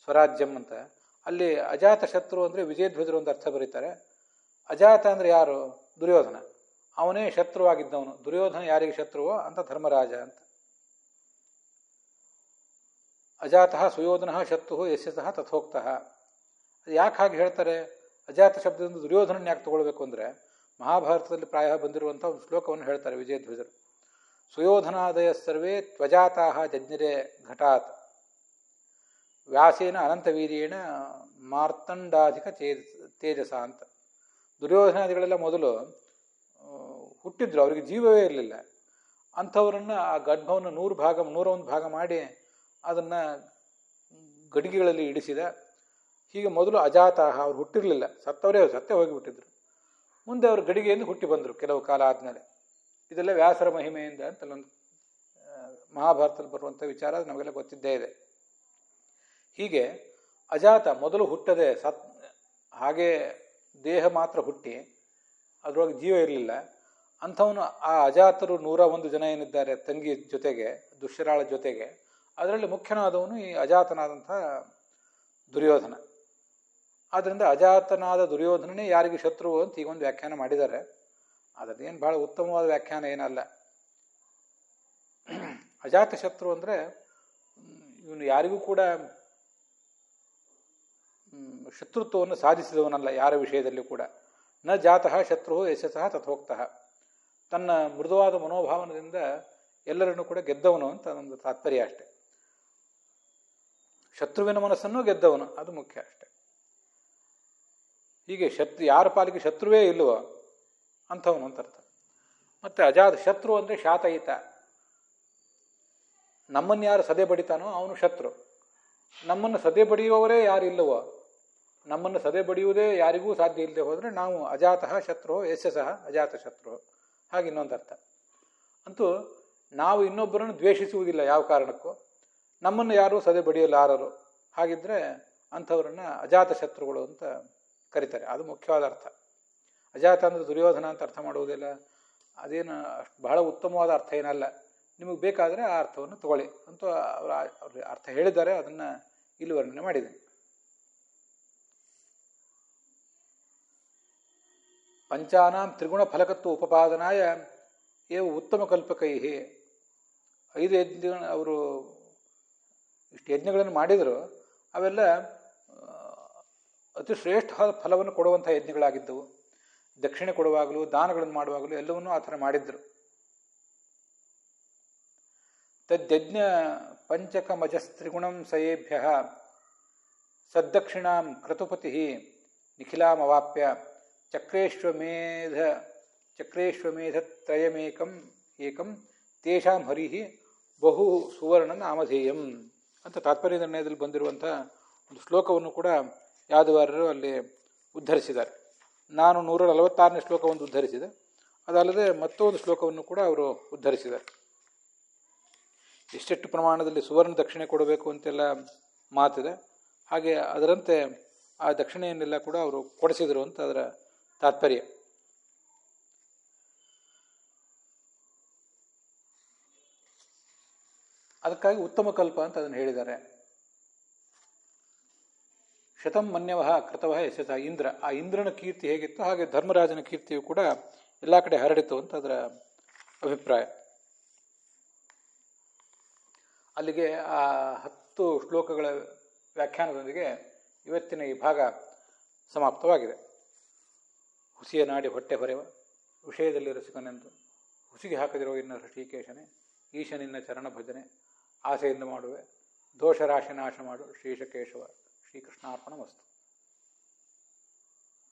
ಸ್ವರಾಜ್ಯಂ ಅಂತ, ಅಲ್ಲಿ ಅಜಾತಶತ್ರು ಅಂದರೆ ವಿಜಯಧ್ವಜರು ಅಂತ ಅರ್ಥ ಬರೀತಾರೆ. ಅಜಾತ ಅಂದರೆ ಯಾರು? ದುರ್ಯೋಧನ. ಅವನೇ ಶತ್ರುವಾಗಿದ್ದವನು. ದುರ್ಯೋಧನ ಯಾರಿಗೆ ಶತ್ರುವೋ ಅಂತ ಧರ್ಮರಾಜ ಅಂತ. ಅಜಾತಃ ಸುಯೋಧನ ಶತ್ರು ಯಸ್ಯ ಸಹ ತಥೋಕ್ತಃ. ಯಾಕೆ ಹಾಗೆ ಹೇಳ್ತಾರೆ? ಅಜಾತ ಶಬ್ದದಿಂದ ದುರ್ಯೋಧನನ ಯಾಕೆ ತಗೊಳ್ಬೇಕು ಅಂದರೆ ಮಹಾಭಾರತದಲ್ಲಿ ಪ್ರಾಯ ಬಂದಿರುವಂಥ ಒಂದು ಶ್ಲೋಕವನ್ನು ಹೇಳ್ತಾರೆ ವಿಜಯಧ್ವಜರು. ಸುಯೋಧನಾದಯ ಸರ್ವೇ ತ್ವಜಾತಾಹ ಜಜ್ಞರೆ ಘಟಾತ್ ವ್ಯಾಸೇನ ಅನಂತವೀರ್ಯೇಣ ಮಾರ್ತಂಡಾಧಿಕ ತೇಜಸ ಅಂತ. ದುರ್ಯೋಧನಾದಿಗಳೆಲ್ಲ ಮೊದಲು ಹುಟ್ಟಿದ್ರು, ಅವರಿಗೆ ಜೀವವೇ ಇರಲಿಲ್ಲ. ಅಂಥವರನ್ನು ಆ ಗರ್ಭವನ್ನು 101 ಭಾಗ ಮಾಡಿ ಅದನ್ನು ಗಡಿಗೆಗಳಲ್ಲಿ ಇಡಿಸಿದ. ಹೀಗೆ ಮೊದಲು ಅಜಾತಾಹ, ಅವ್ರು ಹುಟ್ಟಿರಲಿಲ್ಲ, ಸತ್ತೇ ಹೋಗಿಬಿಟ್ಟಿದ್ರು. ಮುಂದೆ ಅವರು ಗಡಿಗೆಯಿಂದ ಹುಟ್ಟಿ ಬಂದರು ಕೆಲವು ಕಾಲ ಆದಮೇಲೆ. ಇದೆಲ್ಲ ವ್ಯಾಸರ ಮಹಿಮೆಯಿಂದ ಅಂತ ಒಂದು ಮಹಾಭಾರತದಲ್ಲಿ ಬರುವಂಥ ವಿಚಾರ ನಮಗೆಲ್ಲ ಗೊತ್ತಿದ್ದೇ ಇದೆ. ಹೀಗೆ ಅಜಾತ ಮೊದಲು ಹುಟ್ಟದೆ ಹಾಗೆ ದೇಹ ಮಾತ್ರ ಹುಟ್ಟಿ ಅದರೊಳಗೆ ಜೀವ ಇರಲಿಲ್ಲ. ಅಂಥವನು ಆ ಅಜಾತರು 101 ಜನ ಏನಿದ್ದಾರೆ ತಂಗಿ ಜೊತೆಗೆ, ದುಶ್ಯರಾಳ ಜೊತೆಗೆ, ಅದರಲ್ಲಿ ಮುಖ್ಯನಾದವನು ಈ ಅಜಾತನಾದಂಥ ದುರ್ಯೋಧನ. ಆದ್ದರಿಂದ ಅಜಾತನಾದ ದುರ್ಯೋಧನನೇ ಯಾರಿಗೆ ಶತ್ರು ಅಂತ ಈಗ ಒಂದು ವ್ಯಾಖ್ಯಾನ ಮಾಡಿದ್ದಾರೆ. ಅದರದ್ದೇನು ಭಾಳ ಉತ್ತಮವಾದ ವ್ಯಾಖ್ಯಾನ ಏನಲ್ಲ. ಅಜಾತ ಶತ್ರು ಅಂದರೆ ಇವನು ಯಾರಿಗೂ ಕೂಡ ಶತ್ರುತ್ವವನ್ನು ಸಾಧಿಸಿದವನಲ್ಲ, ಯಾರ ವಿಷಯದಲ್ಲಿ ಕೂಡ. ನ ಜಾತಃ ಶತ್ರು ಯಶಸಃ ತಥೋಕ್ತಃ. ತನ್ನ ಮೃದುವಾದ ಮನೋಭಾವನದಿಂದ ಎಲ್ಲರನ್ನೂ ಕೂಡ ಗೆದ್ದವನು ಅಂತ ಒಂದು ತಾತ್ಪರ್ಯ ಅಷ್ಟೆ. ಶತ್ರುವಿನ ಮನಸ್ಸನ್ನು ಗೆದ್ದವನು, ಅದು ಮುಖ್ಯ ಅಷ್ಟೆ. ಹೀಗೆ ಯಾರ ಪಾಲಿಗೆ ಶತ್ರುವೇ ಇಲ್ಲವೋ ಅಂಥವನು ಅಂತ ಅರ್ಥ. ಮತ್ತೆ ಅಜಾತ ಶತ್ರು ಅಂದರೆ ಶಾತಯಿತ, ನಮ್ಮನ್ನು ಯಾರು ಸದೆ ಬಡಿತಾನೋ ಅವನು ಶತ್ರು. ನಮ್ಮನ್ನು ಸದೆ ಬಡಿಯುವವರೇ ಯಾರಿಲ್ಲವೋ, ನಮ್ಮನ್ನು ಸದೆ ಬಡಿಯುವುದೇ ಯಾರಿಗೂ ಸಾಧ್ಯ ಇಲ್ಲದೆ ಹೋದರೆ ನಾವು ಅಜಾತಃ ಶತ್ರು ಯಸ್ಯ ಸಹ ಅಜಾತ ಶತ್ರು, ಹಾಗೆ ಇನ್ನೊಂದು ಅರ್ಥ. ಅಂತೂ ನಾವು ಇನ್ನೊಬ್ಬರನ್ನು ದ್ವೇಷಿಸುವುದಿಲ್ಲ ಯಾವ ಕಾರಣಕ್ಕೂ, ನಮ್ಮನ್ನು ಯಾರೂ ಸದೆ ಬಡಿಯಲಾರರು. ಹಾಗಿದ್ರೆ ಅಂಥವ್ರನ್ನ ಅಜಾತ ಶತ್ರುಗಳು ಅಂತ ಕರೀತಾರೆ. ಅದು ಮುಖ್ಯವಾದ ಅರ್ಥ. ಅಜಾತ ಅಂದರೆ ದುರ್ಯೋಧನ ಅಂತ ಅರ್ಥ ಮಾಡುವುದಿಲ್ಲ, ಅದೇನು ಅಷ್ಟು ಬಹಳ ಉತ್ತಮವಾದ ಅರ್ಥ ಏನಲ್ಲ. ನಿಮಗೆ ಬೇಕಾದರೆ ಆ ಅರ್ಥವನ್ನು ತಗೊಳ್ಳಿ ಅಂತೂ ಅವರು ಅರ್ಥ ಹೇಳಿದ್ದಾರೆ, ಅದನ್ನು ಇಲ್ಲಿ ವರ್ಣನೆ ಮಾಡಿದ್ದೀನಿ. ಪಂಚಾನಾಂ ತ್ರಿಗುಣ ಫಲಕತ್ವ ಉಪಪಾದನಾಯ ಏವ ಉತ್ತಮ ಕಲ್ಪಕೈ. 5 ಯಜ್ಞ ಅವರು ಇಷ್ಟು ಯಜ್ಞಗಳನ್ನು ಮಾಡಿದರು, ಅವೆಲ್ಲ ಅತಿ ಶ್ರೇಷ್ಠವಾದ ಫಲವನ್ನು ಕೊಡುವಂಥ ಯಜ್ಞಗಳಾಗಿದ್ದವು. ದಕ್ಷಿಣೆ ಕೊಡುವಾಗಲೂ ದಾನಗಳನ್ನು ಮಾಡುವಾಗಲೂ ಎಲ್ಲವನ್ನೂ ಆ ಥರ ಮಾಡಿದ್ರು. ತದ್ಯಜ್ಞ ಪಂಚಕಮಜಸ್ತ್ರಿಗುಣಂ ಸಯೇಭ್ಯ ಸದ್ದಕ್ಷಿಣಾಂ ಕ್ರತುಪತಿ ನಿಖಿಲಾಮವಾಪ್ಯ ಚಕ್ರೇಶ್ವಮೇಧ ಏಕಂ ತೇಷಾಂ ಹರಿಹಿ ಬಹು ಸುವರ್ಣ ನಾಮಧೇಯಂ ಅಂತ ತಾತ್ಪರ್ಯ ನಿರ್ಣಯದಲ್ಲಿ ಬಂದಿರುವಂಥ ಒಂದು ಶ್ಲೋಕವನ್ನು ಕೂಡ ಯಾದವಾರರು ಅಲ್ಲಿ ಉದ್ಧರಿಸಿದ್ದಾರೆ. ನಾನು 146ನೇ ಶ್ಲೋಕವನ್ನು ಉದ್ಧರಿಸಿದೆ. ಅದಲ್ಲದೆ ಮತ್ತೊಂದು ಶ್ಲೋಕವನ್ನು ಕೂಡ ಅವರು ಉದ್ಧರಿಸಿದ್ದಾರೆ. ಎಷ್ಟೆಷ್ಟು ಪ್ರಮಾಣದಲ್ಲಿ ಸುವರ್ಣ ದಕ್ಷಿಣೆ ಕೊಡಬೇಕು ಅಂತೆಲ್ಲ ಮಾತಿದೆ. ಹಾಗೆ ಅದರಂತೆ ಆ ದಕ್ಷಿಣೆಯನ್ನೆಲ್ಲ ಕೂಡ ಅವರು ಕೊಡಿಸಿದರು ಅಂತ ಅದರ ತಾತ್ಪರ್ಯ. ಅದಕ್ಕಾಗಿ ಉತ್ತಮ ಕಲ್ಪ ಅಂತ ಅದನ್ನು ಹೇಳಿದ್ದಾರೆ. ಶತಂ ಮನ್ಯವಃ ಕೃತವಃ ಯಶಸ. ಆ ಇಂದ್ರನ ಕೀರ್ತಿ ಹೇಗಿತ್ತು ಹಾಗೆ ಧರ್ಮರಾಜನ ಕೀರ್ತಿಯು ಕೂಡ ಎಲ್ಲ ಕಡೆ ಹರಡಿತು ಅಂತ ಅದರ ಅಭಿಪ್ರಾಯ. ಅಲ್ಲಿಗೆ ಆ 10 ಶ್ಲೋಕಗಳ ವ್ಯಾಖ್ಯಾನದೊಂದಿಗೆ ಇವತ್ತಿನ ಈ ಭಾಗ ಸಮಾಪ್ತವಾಗಿದೆ. ಹುಸಿಯ ನಾಡಿ ಹೊಟ್ಟೆ ಹೊರೆವ ವಿಷಯದಲ್ಲಿ ರಸಿಕನೆಂದು ಹುಸಿಗೆ ಹಾಕದಿರೋ ಇನ್ನ ಶ್ರೀಕೇಶನೇ, ಈಶನಿನ್ನ ಚರಣ ಭಜನೆ ಆಸೆಯಿಂದ ಮಾಡುವೆ, ದೋಷರಾಶಿ ನಾಶ ಮಾಡು ಶ್ರೀಶಕೇಶವ. ಶ್ರೀಕೃಷ್ಣಾರ್ಪಣಮಸ್ತು.